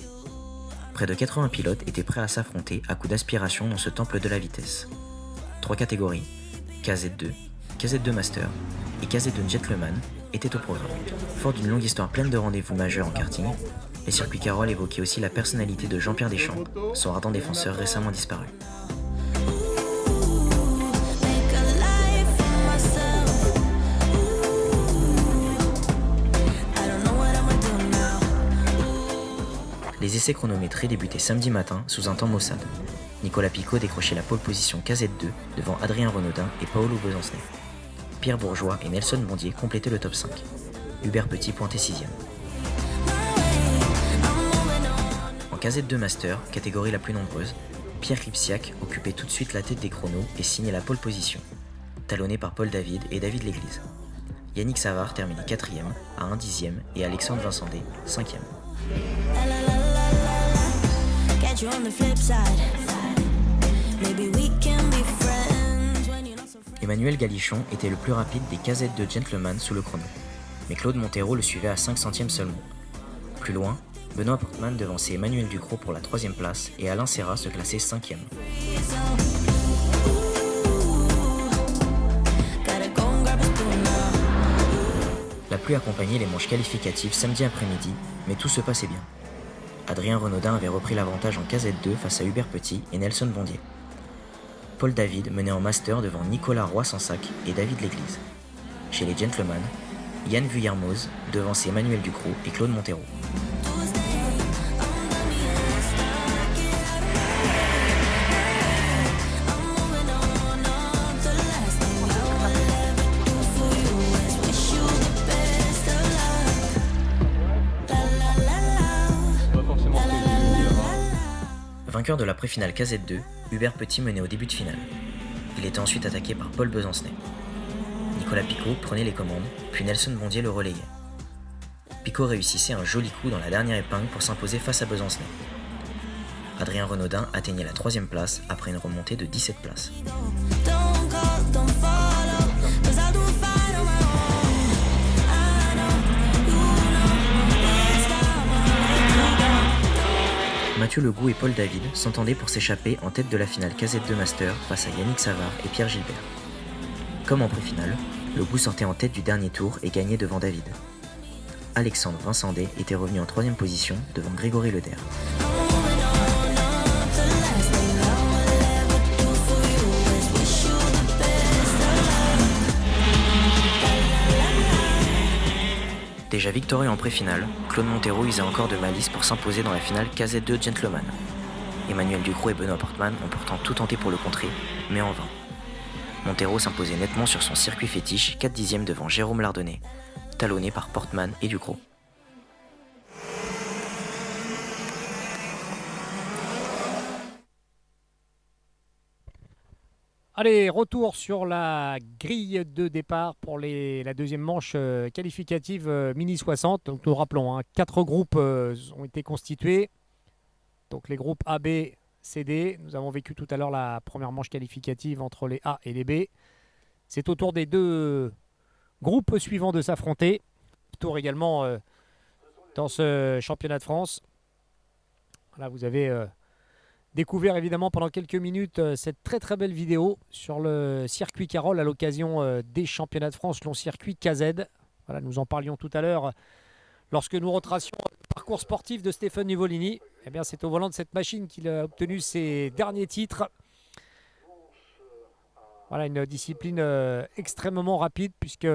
Près de 80 pilotes étaient prêts à s'affronter à coups d'aspiration dans ce temple de la vitesse. 3 catégories, KZ2, KZ2 Master et KZ2 Gentleman étaient au programme. Fort d'une longue histoire pleine de rendez-vous majeurs en karting, les circuits Carroll évoquaient aussi la personnalité de Jean-Pierre Deschamps, son ardent défenseur récemment disparu. Les essais chronométrés débutaient samedi matin sous un temps maussade. Nicolas Picaud décrochait la pole position KZ2 devant Adrien Renaudin et Paolo Besancenais. Pierre Bourgeois et Nelson Bondier complétaient le top 5. Hubert Petit pointait 6e. En KZ2 Master, catégorie la plus nombreuse, Pierre Kripsiak occupait tout de suite la tête des chronos et signait la pole position, talonné par Paul David et David L'Église. Yannick Savard terminait 4e à 1 dixième et Alexandre Vincendé 5e. Emmanuel Galichon était le plus rapide des KZ2 Gentleman sous le chrono, mais Claude Montero le suivait à 5 centièmes seulement. Plus loin, Benoît Portman devançait Emmanuel Ducrot pour la 3e place et Alain Serra se classait 5e. La pluie accompagnait les manches qualificatives samedi après-midi, mais tout se passait bien. Adrien Renaudin avait repris l'avantage en KZ2 face à Hubert Petit et Nelson Bondier. Paul David menait en master devant Nicolas Roy-Sansac et David L'Église. Chez les Gentlemen, Yann Vuillermoz devançait Emmanuel Ducrot et Claude Montero. Vainqueur de la pré-finale KZ2, Hubert Petit menait au début de finale. Il était ensuite attaqué par Paul Besancenais. Nicolas Picaud prenait les commandes, puis Nelson Bondier le relayait. Picaud réussissait un joli coup dans la dernière épingle pour s'imposer face à Besancenais. Adrien Renaudin atteignait la 3e place après une remontée de 17 places. Mathieu Legout et Paul David s'entendaient pour s'échapper en tête de la finale KZ2 Master face à Yannick Savard et Pierre Gilbert. Comme en pré-finale, Legout sortait en tête du dernier tour et gagnait devant David. Alexandre Vincendé était revenu en 3e position devant Grégory Leder. Déjà victorieux en pré-finale, Claude Montero usait encore de malice pour s'imposer dans la finale KZ2 Gentleman. Emmanuel Ducrot et Benoît Portman ont pourtant tout tenté pour le contrer, mais en vain. Montero s'imposait nettement sur son circuit fétiche 4 dixièmes devant Jérôme Lardonnais, talonné par Portman et Ducrot. Allez, retour sur la grille de départ pour la deuxième manche qualificative Mini 60. Donc nous rappelons, 4 groupes ont été constitués. Donc les groupes A, B, C, D. Nous avons vécu tout à l'heure la première manche qualificative entre les A et les B. C'est au tour des deux groupes suivants de s'affronter. Tour également dans ce championnat de France. Là, vous avez découvert évidemment pendant quelques minutes cette très très belle vidéo sur le circuit Carole à l'occasion des championnats de France long circuit KZ. Voilà, nous en parlions tout à l'heure lorsque nous retracions le parcours sportif de Stéphane Nuvolini. Eh bien, c'est au volant de cette machine qu'il a obtenu ses derniers titres. Voilà, une discipline extrêmement rapide puisque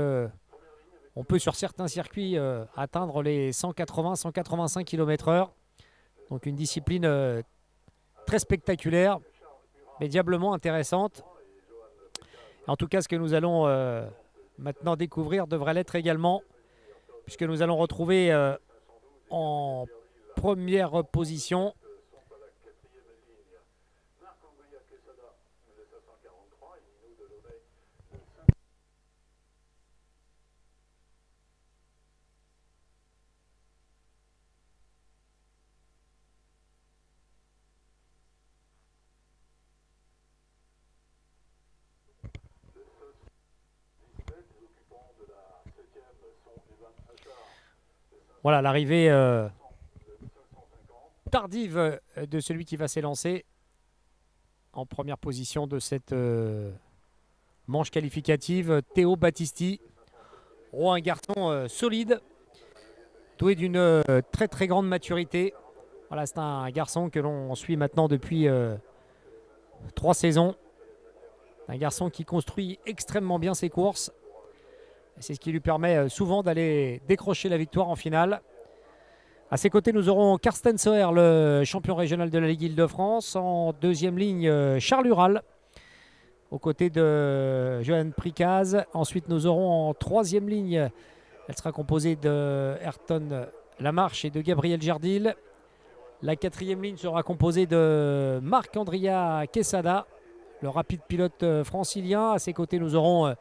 on peut sur certains circuits atteindre les 180-185 km/h. Donc une discipline très spectaculaire, mais diablement intéressante. En tout cas, ce que nous allons maintenant découvrir devrait l'être également, puisque nous allons retrouver en première position voilà, l'arrivée tardive de celui qui va s'élancer en première position de cette manche qualificative, Théo Battisti. Oh, un garçon solide, doué d'une très très grande maturité. Voilà, c'est un garçon que l'on suit maintenant depuis 3 saisons. Un garçon qui construit extrêmement bien ses courses. C'est ce qui lui permet souvent d'aller décrocher la victoire en finale. À ses côtés, nous aurons Karsten Soer, le champion régional de la Ligue Île-de-France. En deuxième ligne, Charles Ural, aux côtés de Johan Pricaz. Ensuite, nous aurons en troisième ligne, elle sera composée de Ayrton Lamarche et de Gabriel Jardil. La quatrième ligne sera composée de Marc-Andrea Quesada, le rapide pilote francilien. À ses côtés, nous aurons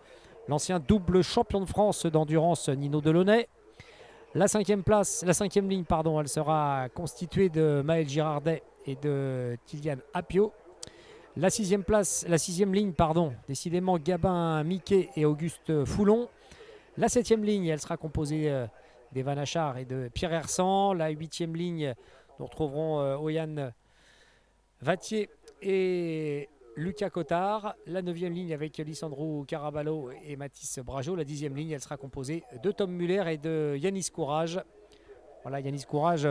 l'ancien double champion de France d'endurance Nino Delaunay. La cinquième ligne, elle sera constituée de Maël Girardet et de Kylian Apio. La sixième ligne, décidément Gabin Miquet et Auguste Foulon. La septième ligne, elle sera composée d'Evan Achard et de Pierre Hersan. La huitième ligne, nous retrouverons Oyan Vattier et Lucas Cottard. La neuvième ligne avec Lisandro Caraballo et Mathis Brageau. La dixième ligne, elle sera composée de Tom Muller et de Yanis Courage. Voilà, Yanis Courage,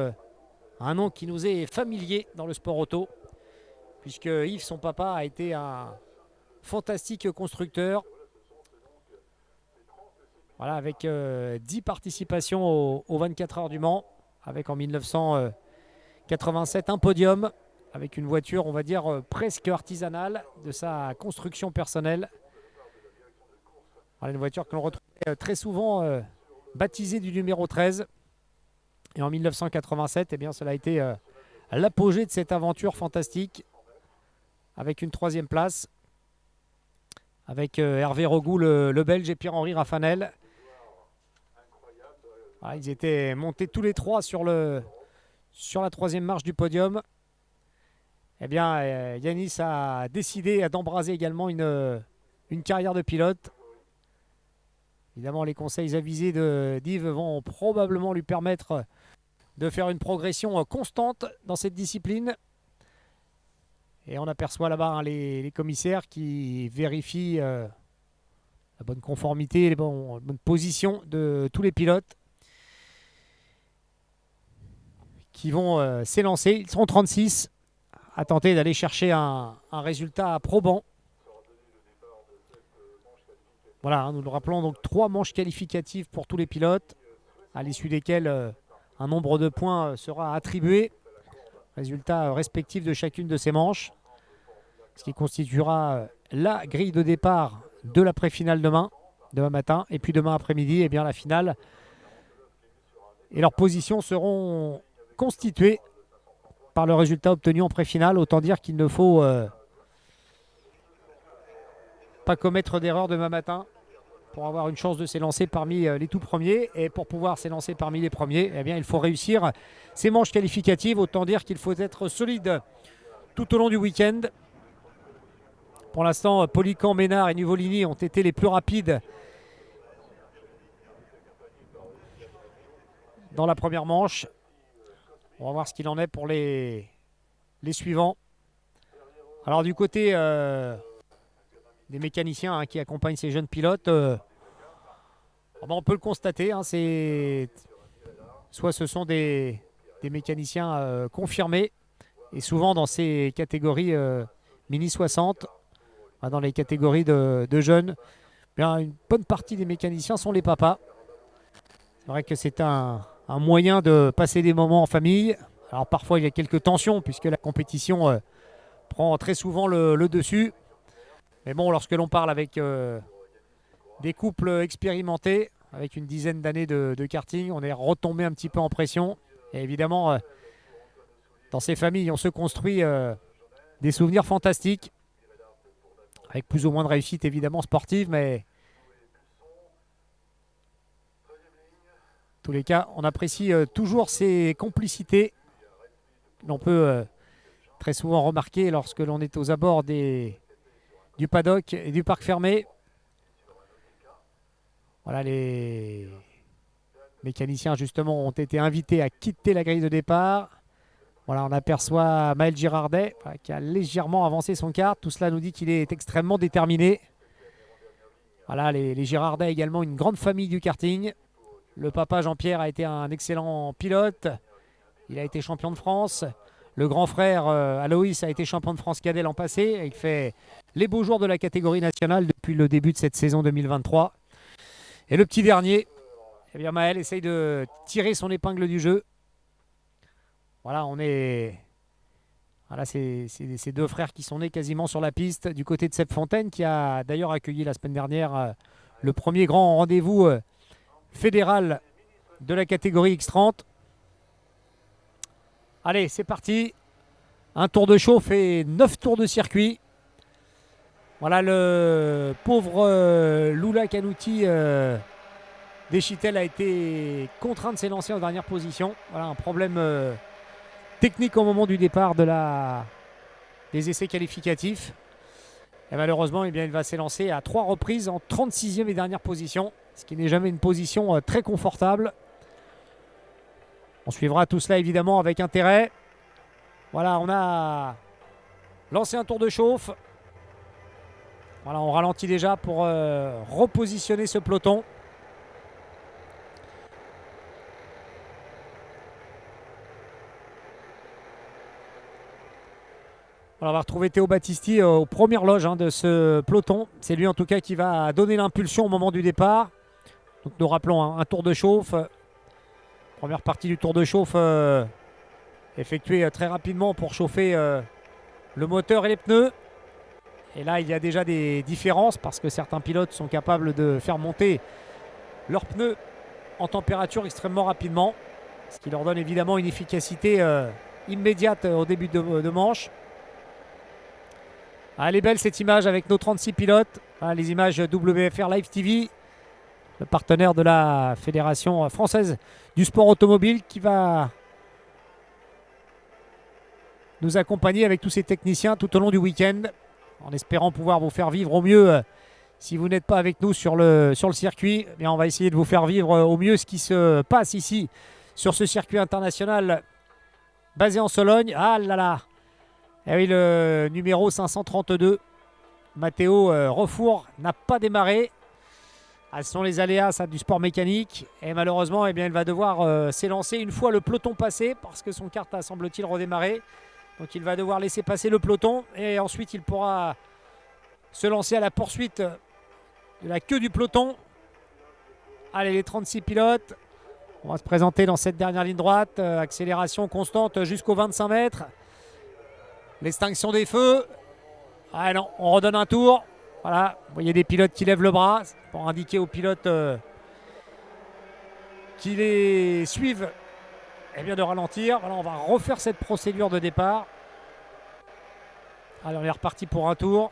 un nom qui nous est familier dans le sport auto, puisque Yves, son papa, a été un fantastique constructeur. Voilà, avec 10 participations aux 24 heures du Mans, avec en 1987 un podium, avec une voiture, on va dire, presque artisanale de sa construction personnelle. Voilà, une voiture que l'on retrouvait très souvent baptisée du numéro 13. Et en 1987, eh bien, cela a été l'apogée de cette aventure fantastique, avec une troisième place, avec Hervé Rogoux, le Belge, et Pierre-Henri Raffanel. Voilà, ils étaient montés tous les trois sur la troisième marche du podium. Eh bien, Yanis a décidé d'embraser également une carrière de pilote. Évidemment, les conseils avisés d'Yves vont probablement lui permettre de faire une progression constante dans cette discipline. Et on aperçoit là-bas les commissaires qui vérifient la bonne conformité, la bonne position de tous les pilotes qui vont s'élancer. Ils seront 36 à tenter d'aller chercher un résultat probant. Voilà, nous le rappelons, donc 3 manches qualificatives pour tous les pilotes, à l'issue desquelles un nombre de points sera attribué, résultat respectif de chacune de ces manches, ce qui constituera la grille de départ de la pré-finale demain matin, et puis demain après-midi, eh bien la finale. Et leurs positions seront constituées par le résultat obtenu en pré-finale. Autant dire qu'il ne faut pas commettre d'erreur demain matin pour avoir une chance de s'élancer parmi les tout premiers. Et pour pouvoir s'élancer parmi les premiers, eh bien, il faut réussir ces manches qualificatives. Autant dire qu'il faut être solide tout au long du week-end. Pour l'instant, Polican, Ménard et Nuvolini ont été les plus rapides dans la première manche. On va voir ce qu'il en est pour les suivants. Alors du côté des mécaniciens qui accompagnent ces jeunes pilotes, on peut le constater, soit ce sont des mécaniciens confirmés, et souvent dans ces catégories mini 60, dans les catégories de jeunes, bien, une bonne partie des mécaniciens sont les papas. C'est vrai que c'est un moyen de passer des moments en famille. Alors parfois il y a quelques tensions puisque la compétition prend très souvent le dessus. Mais bon, lorsque l'on parle avec des couples expérimentés, avec une dizaine d'années de karting, on est retombé un petit peu en pression. Et évidemment, dans ces familles, on se construit des souvenirs fantastiques, avec plus ou moins de réussite évidemment sportive, mais en tous les cas, on apprécie toujours ces complicités que l'on peut très souvent remarquer lorsque l'on est aux abords du paddock et du parc fermé. Voilà, les mécaniciens justement ont été invités à quitter la grille de départ. Voilà, on aperçoit Maël Girardet qui a légèrement avancé son kart. Tout cela nous dit qu'il est extrêmement déterminé. Voilà, les Girardet également une grande famille du karting. Le papa Jean-Pierre a été un excellent pilote. Il a été champion de France. Le grand frère Aloïs a été champion de France cadet l'an passé. Il fait les beaux jours de la catégorie nationale depuis le début de cette saison 2023. Et le petit dernier, eh bien Maël essaye de tirer son épingle du jeu. Voilà, c'est ces deux frères qui sont nés quasiment sur la piste du côté de Seb Fontaine, qui a d'ailleurs accueilli la semaine dernière le premier grand rendez-vous fédéral de la catégorie X30. Allez, c'est parti. Un tour de chauffe et 9 tours de circuit. Voilà, le pauvre Lula Canouti d'Echitel a été contraint de s'élancer en dernière position. Voilà, un problème technique au moment du départ des essais qualificatifs. Et malheureusement, eh bien, il va s'élancer à 3 reprises en 36e et dernière position, ce qui n'est jamais une position très confortable. On suivra tout cela évidemment avec intérêt. Voilà, on a lancé un tour de chauffe. Voilà, on ralentit déjà pour repositionner ce peloton. Voilà, on va retrouver Théo Battisti aux premières loges de ce peloton. C'est lui en tout cas qui va donner l'impulsion au moment du départ. Donc nous rappelons un tour de chauffe. Première partie du tour de chauffe effectuée très rapidement pour chauffer le moteur et les pneus. Et là, il y a déjà des différences parce que certains pilotes sont capables de faire monter leurs pneus en température extrêmement rapidement, ce qui leur donne évidemment une efficacité immédiate au début de manche. Elle est belle cette image avec nos 36 pilotes. Les images WFR Live TV, le partenaire de la Fédération française du sport automobile, qui va nous accompagner avec tous ces techniciens tout au long du week-end, en espérant pouvoir vous faire vivre au mieux. Si vous n'êtes pas avec nous sur le circuit, eh bien on va essayer de vous faire vivre au mieux ce qui se passe ici sur ce circuit international basé en Sologne. Ah là là! Eh oui, le numéro 532, Matteo Refour, n'a pas démarré. Ce sont les aléas du sport mécanique. Et malheureusement, eh bien, il va devoir s'élancer une fois le peloton passé, parce que son kart a, semble-t-il, redémarré. Donc il va devoir laisser passer le peloton. Et ensuite, il pourra se lancer à la poursuite de la queue du peloton. Allez, les 36 pilotes. On va se présenter dans cette dernière ligne droite. Accélération constante jusqu'aux 25 mètres. L'extinction des feux. Ah non, on redonne un tour. Voilà, vous voyez des pilotes qui lèvent le bras pour indiquer aux pilotes qui les suivent bien de ralentir. Voilà, on va refaire cette procédure de départ. Allez, on est reparti pour un tour.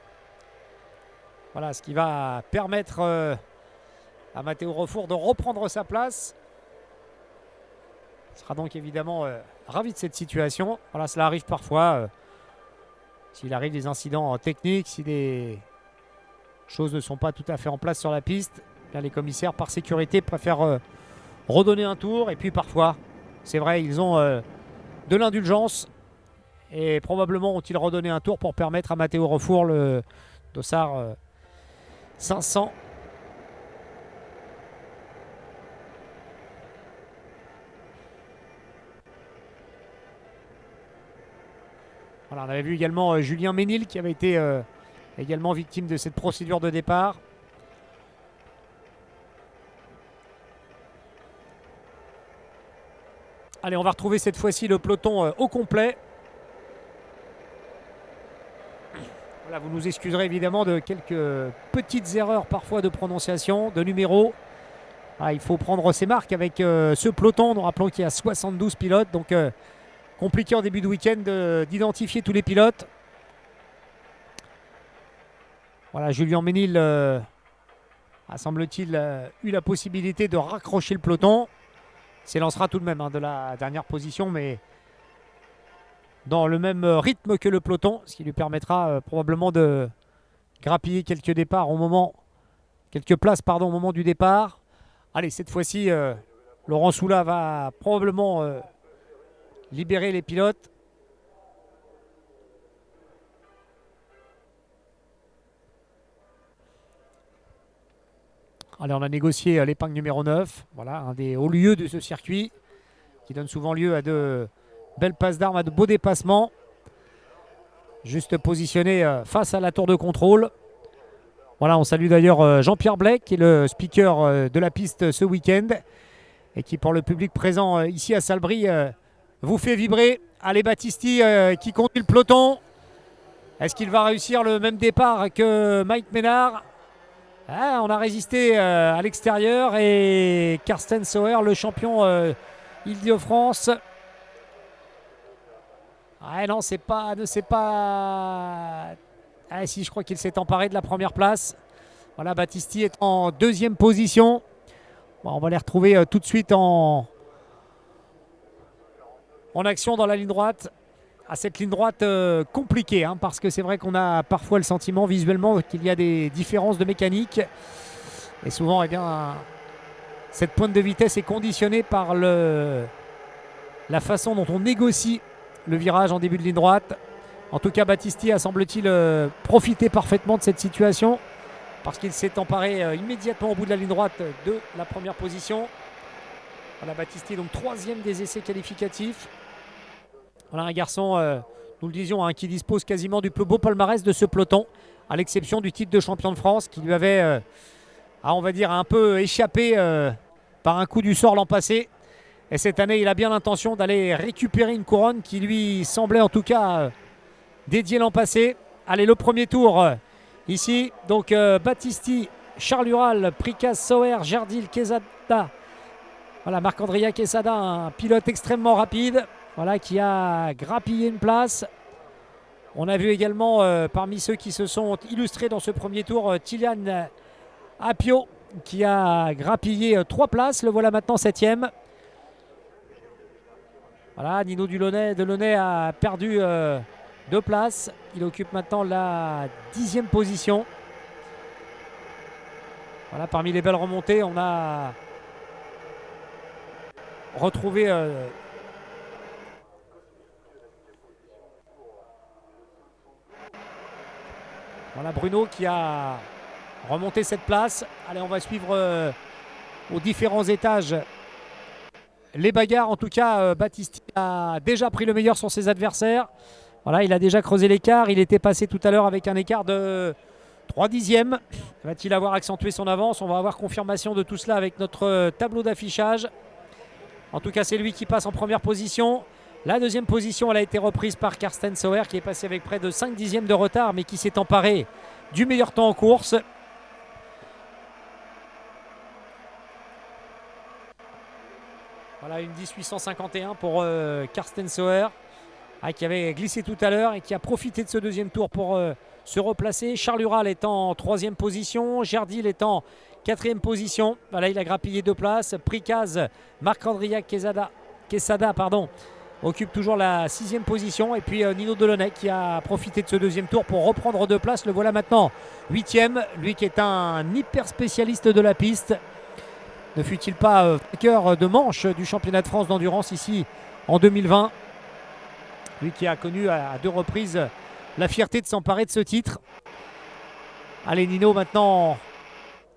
Voilà, ce qui va permettre à Matteo Refour de reprendre sa place. Il sera donc évidemment ravi de cette situation. Voilà, cela arrive parfois. s'il arrive des incidents techniques, si des choses ne sont pas tout à fait en place sur la piste, bien les commissaires par sécurité préfèrent redonner un tour. Et puis parfois, c'est vrai, ils ont de l'indulgence et probablement ont-ils redonné un tour pour permettre à Matteo Refour, le dossard 500, voilà, on avait vu également Julien Ménil qui avait été également victime de cette procédure de départ. Allez, on va retrouver cette fois-ci le peloton au complet. Voilà, vous nous excuserez évidemment de quelques petites erreurs parfois de prononciation, de numéros. Ah, il faut prendre ses marques avec ce peloton. Nous rappelons qu'il y a 72 pilotes, donc compliqué en début de week-end d'identifier tous les pilotes. Voilà, Julien Ménil a, semble-t-il, eu la possibilité de raccrocher le peloton. S'élancera tout de même de la dernière position, mais dans le même rythme que le peloton, ce qui lui permettra probablement de grappiller quelques places au moment du départ. Allez, cette fois-ci, Laurent Soula va probablement libérer les pilotes. Allez, on a négocié l'épingle numéro 9. Voilà, un des hauts lieux de ce circuit qui donne souvent lieu à de belles passes d'armes, à de beaux dépassements. Juste positionné face à la tour de contrôle. Voilà, on salue d'ailleurs Jean-Pierre Blais, qui est le speaker de la piste ce week-end et qui, pour le public présent ici à Salbris, vous fait vibrer. Allez, Battisti qui conduit le peloton. Est-ce qu'il va réussir le même départ que Mike Ménard? On a résisté à l'extérieur et Carsten Sauer, le champion Île-de-France. Non, c'est pas. Si, je crois qu'il s'est emparé de la première place. Voilà, Battisti est en deuxième position. Bon, on va les retrouver tout de suite en action dans la ligne droite. À cette ligne droite compliquée, parce que c'est vrai qu'on a parfois le sentiment visuellement qu'il y a des différences de mécanique. Et souvent, cette pointe de vitesse est conditionnée par la façon dont on négocie le virage en début de ligne droite. En tout cas, Battisti a, semble-t-il, profité parfaitement de cette situation parce qu'il s'est emparé immédiatement au bout de la ligne droite de la première position. Voilà, Battisti, donc troisième des essais qualificatifs. Voilà un garçon, nous le disions, qui dispose quasiment du plus beau palmarès de ce peloton, à l'exception du titre de champion de France qui lui avait, on va dire, un peu échappé par un coup du sort l'an passé. Et cette année, il a bien l'intention d'aller récupérer une couronne qui lui semblait en tout cas dédiée l'an passé. Allez, le premier tour ici. Donc Battisti, Charles Ural, Pricaz, Sauer, Gerdil, Quesada. Voilà, Marc-Andrea Quesada, un pilote extrêmement rapide. Voilà, qui a grappillé une place. On a vu également parmi ceux qui se sont illustrés dans ce premier tour, Tilian Apio qui a grappillé 3 places. Le voilà maintenant 7e. Voilà, Nino Delaunay a perdu 2 places. Il occupe maintenant la 10e position. Voilà, parmi les belles remontées, on a retrouvé voilà, Bruno qui a remonté cette place. Allez, on va suivre aux différents étages les bagarres. En tout cas, Battisti a déjà pris le meilleur sur ses adversaires. Voilà, il a déjà creusé l'écart. Il était passé tout à l'heure avec un écart de 3 dixièmes. Va-t-il avoir accentué son avance? On va avoir confirmation de tout cela avec notre tableau d'affichage. En tout cas, c'est lui qui passe en première position. La deuxième position, elle a été reprise par Carsten Sauer qui est passé avec près de 5 dixièmes de retard mais qui s'est emparé du meilleur temps en course. Voilà, une 10.851 pour Carsten Sauer qui avait glissé tout à l'heure et qui a profité de ce deuxième tour pour se replacer. Charles Ural est en 3e position, Gerdil est en 4e position. Voilà, il a grappillé 2 places. Pricaz, Marc-Andrea Quesada, occupe toujours la 6e position. Et puis Nino Delaunay qui a profité de ce deuxième tour pour reprendre 2 places. Le voilà maintenant 8e. Lui qui est un hyper spécialiste de la piste. Ne fut-il pas vainqueur de manche du championnat de France d'endurance ici en 2020. Lui qui a connu à 2 reprises la fierté de s'emparer de ce titre. Allez, Nino maintenant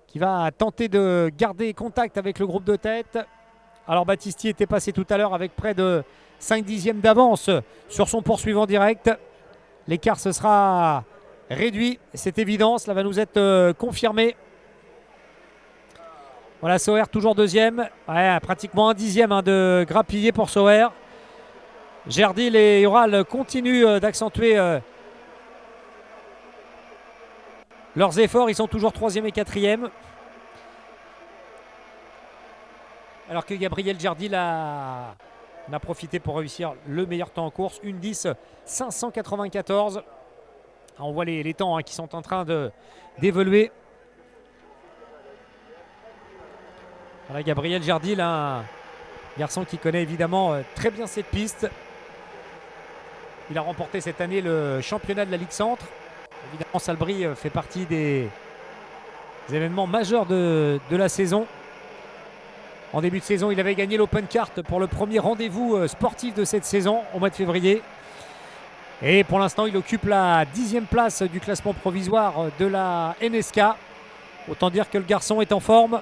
qui va tenter de garder contact avec le groupe de tête. Alors Battisti était passé tout à l'heure avec près de 5 dixièmes d'avance sur son poursuivant direct. L'écart se sera réduit, c'est évident, cela va nous être confirmé. Voilà, Sauer toujours deuxième. Ouais, pratiquement 1 dixième de grappillé pour Sauer. Gerdil et Ural continuent d'accentuer leurs efforts. Ils sont toujours 3e et 4e. Alors que Gabriel Gerdil a profité pour réussir le meilleur temps en course. 1:10 594. On voit les temps qui sont en train d'évoluer. Voilà, Gabriel Gerdil, un garçon qui connaît évidemment très bien cette piste. Il a remporté cette année le championnat de la Ligue Centre. Évidemment, Salbris fait partie des événements majeurs de la saison. En début de saison, il avait gagné l'Open Kart pour le premier rendez-vous sportif de cette saison au mois de février. Et pour l'instant, il occupe la 10e place du classement provisoire de la NSK. Autant dire que le garçon est en forme.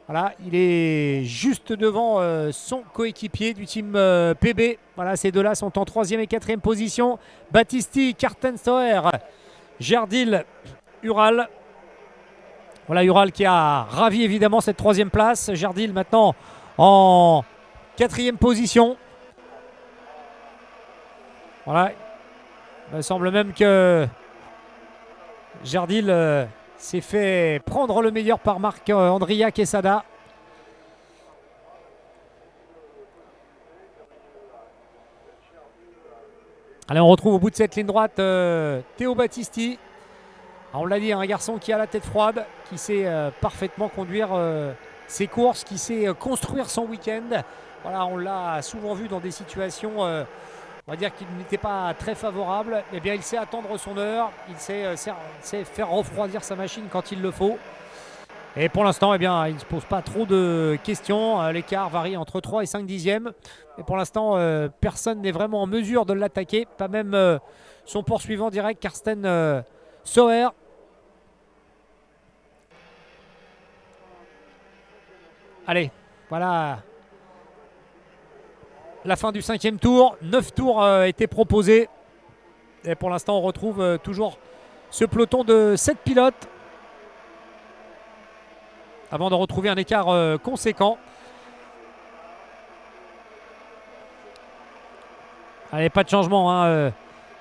Voilà, il est juste devant son coéquipier du team PB. Voilà, ces deux-là sont en 3e et 4e position. Battisti, Kartenstauer, Gerdil, Ural. Voilà, Ural qui a ravi évidemment cette 3e place. Gerdil maintenant en 4e position. Voilà, il me semble même que Gerdil s'est fait prendre le meilleur par Marc-Andrea Quesada. Allez, on retrouve au bout de cette ligne droite Théo Battisti. Alors, on l'a dit, un garçon qui a la tête froide, qui sait parfaitement conduire ses courses, qui sait construire son week-end. Voilà, on l'a souvent vu dans des situations, on va dire qu'il n'était pas très favorable. Eh bien, il sait attendre son heure, il sait faire refroidir sa machine quand il le faut. Et pour l'instant, eh bien, il ne se pose pas trop de questions. L'écart varie entre 3 et 5 dixièmes. Et pour l'instant, personne n'est vraiment en mesure de l'attaquer. Pas même son poursuivant direct, Karsten Sauer. Allez, voilà la fin du 5e tour. 9 tours étaient proposés. Et pour l'instant, on retrouve toujours ce peloton de 7 pilotes. Avant de retrouver un écart conséquent. Allez, pas de changement.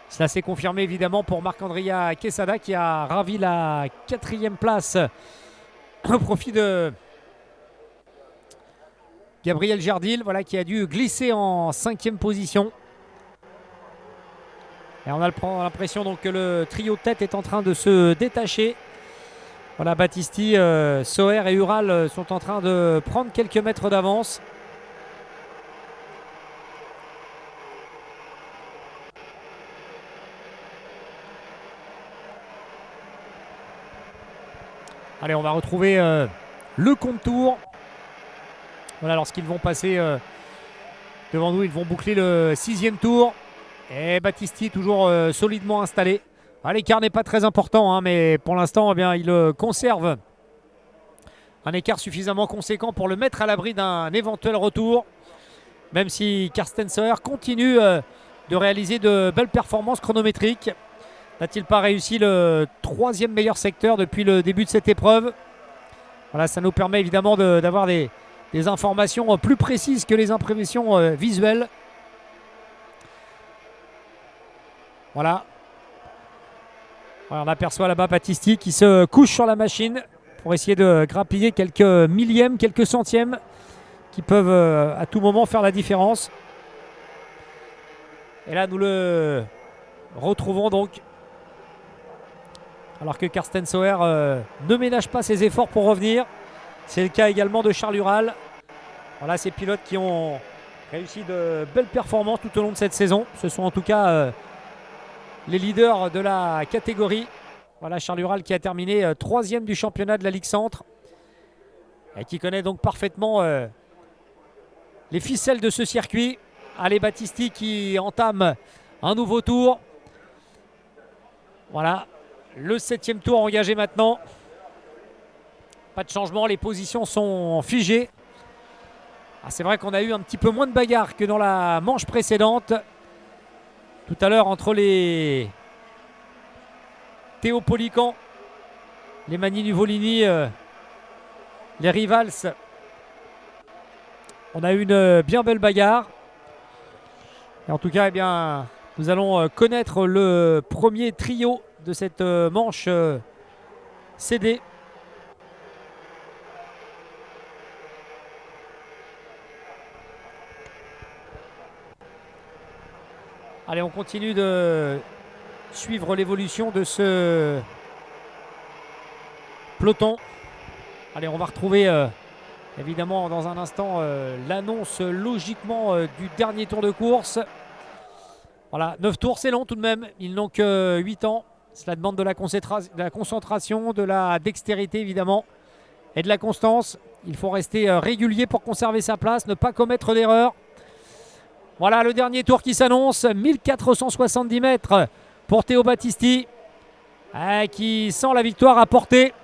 Cela s'est confirmé évidemment pour Marc-Andrea Quesada qui a ravi la 4e place au profit de Gabriel Gerdil, voilà, qui a dû glisser en 5e position. Et on a l'impression donc que le trio de tête est en train de se détacher. Voilà, Battisti, Sauer et Ural sont en train de prendre quelques mètres d'avance. Allez, on va retrouver le contour. Voilà, lorsqu'ils vont passer devant nous, ils vont boucler le 6e tour. Et Battisti toujours solidement installé. L'écart n'est pas très important, mais pour l'instant, eh bien, il conserve un écart suffisamment conséquent pour le mettre à l'abri d'un éventuel retour. Même si Karsten Sauer continue de réaliser de belles performances chronométriques. N'a-t-il pas réussi le 3e meilleur secteur depuis le début de cette épreuve? Voilà, ça nous permet évidemment d'avoir des informations plus précises que les impressions visuelles. Voilà. On aperçoit là-bas Battisti qui se couche sur la machine pour essayer de grappiller quelques millièmes, quelques centièmes qui peuvent à tout moment faire la différence. Et là, nous le retrouvons donc. Alors que Karsten Sauer ne ménage pas ses efforts pour revenir. C'est le cas également de Charles Ural. Voilà, ces pilotes qui ont réussi de belles performances tout au long de cette saison. Ce sont en tout cas les leaders de la catégorie. Voilà, Charles Ural qui a terminé 3e du championnat de la Ligue Centre et qui connaît donc parfaitement les ficelles de ce circuit. Allez, Battisti qui entame un nouveau tour. Voilà, le 7e tour engagé maintenant. Pas de changement, les positions sont figées. C'est vrai qu'on a eu un petit peu moins de bagarre que dans la manche précédente. Tout à l'heure entre les Théo Polican, les Manini Volini, les Rivals. On a eu une bien belle bagarre. Et en tout cas, eh bien, nous allons connaître le premier trio de cette manche CD. Allez, on continue de suivre l'évolution de ce peloton. Allez, on va retrouver évidemment dans un instant l'annonce logiquement du dernier tour de course. Voilà, 9 tours, c'est long tout de même. Ils n'ont que 8 ans. Cela demande de la concentration, de la dextérité évidemment et de la constance. Il faut rester régulier pour conserver sa place, ne pas commettre d'erreurs. Voilà le dernier tour qui s'annonce, 1470 mètres pour Théo Battisti, qui sent la victoire à portée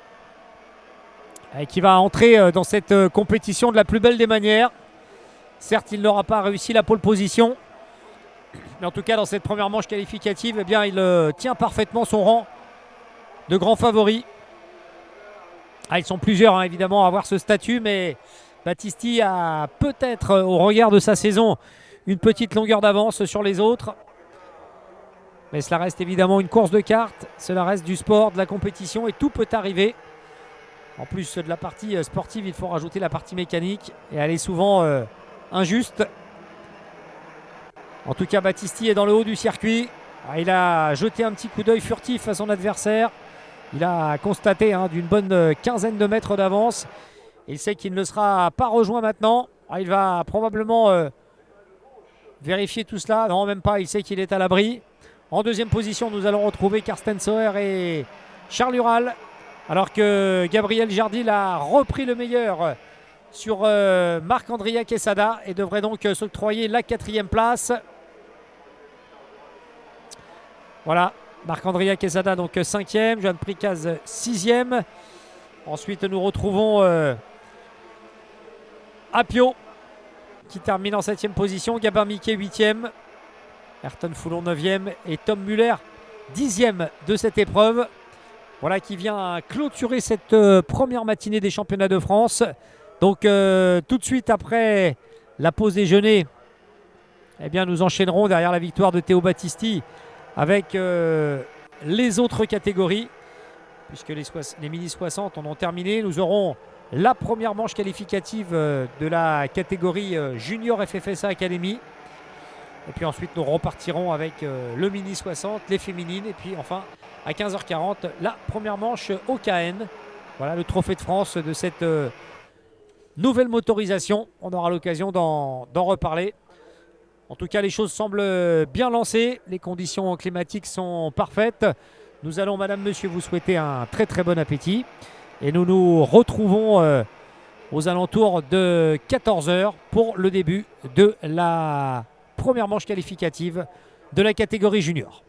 et qui va entrer dans cette compétition de la plus belle des manières. Certes, il n'aura pas réussi la pole position, mais en tout cas dans cette première manche qualificative, eh bien, il tient parfaitement son rang de grand favori. Ils sont plusieurs évidemment à avoir ce statut, mais Battisti a peut-être, au regard de sa saison, une petite longueur d'avance sur les autres. Mais cela reste évidemment une course de cartes. Cela reste du sport, de la compétition et tout peut arriver. En plus de la partie sportive, il faut rajouter la partie mécanique. Et elle est souvent injuste. En tout cas, Battisti est dans le haut du circuit. Il a jeté un petit coup d'œil furtif à son adversaire. Il a constaté d'une bonne quinzaine de mètres d'avance. Il sait qu'il ne sera pas rejoint maintenant. Il va probablement vérifier tout cela. Non, même pas. Il sait qu'il est à l'abri. En deuxième position, nous allons retrouver Carsten Sauer et Charles Ural. Alors que Gabriel Jardil a repris le meilleur sur Marc-Andrea Quesada et devrait donc s'octroyer la 4e place. Voilà, Marc-Andrea Quesada donc 5e, Johan Pricaz 6e. Ensuite, nous retrouvons Apio qui termine en 7e position, Gabin Miquet 8e, Ayrton Foulon 9e et Tom Muller 10e de cette épreuve. Voilà qui vient clôturer cette première matinée des championnats de France. Donc tout de suite après la pause déjeuner, eh bien, nous enchaînerons derrière la victoire de Théo Battisti avec les autres catégories. Puisque les mini 60 en ont terminé, nous aurons la première manche qualificative de la catégorie Junior FFSA Academy. Et puis ensuite, nous repartirons avec le mini 60, les féminines. Et puis enfin, à 15h40, la première manche au KN. Voilà le trophée de France de cette nouvelle motorisation. On aura l'occasion d'en reparler. En tout cas, les choses semblent bien lancées. Les conditions climatiques sont parfaites. Nous allons, madame, monsieur, vous souhaiter un très très bon appétit. Et nous nous retrouvons aux alentours de 14h pour le début de la première manche qualificative de la catégorie junior.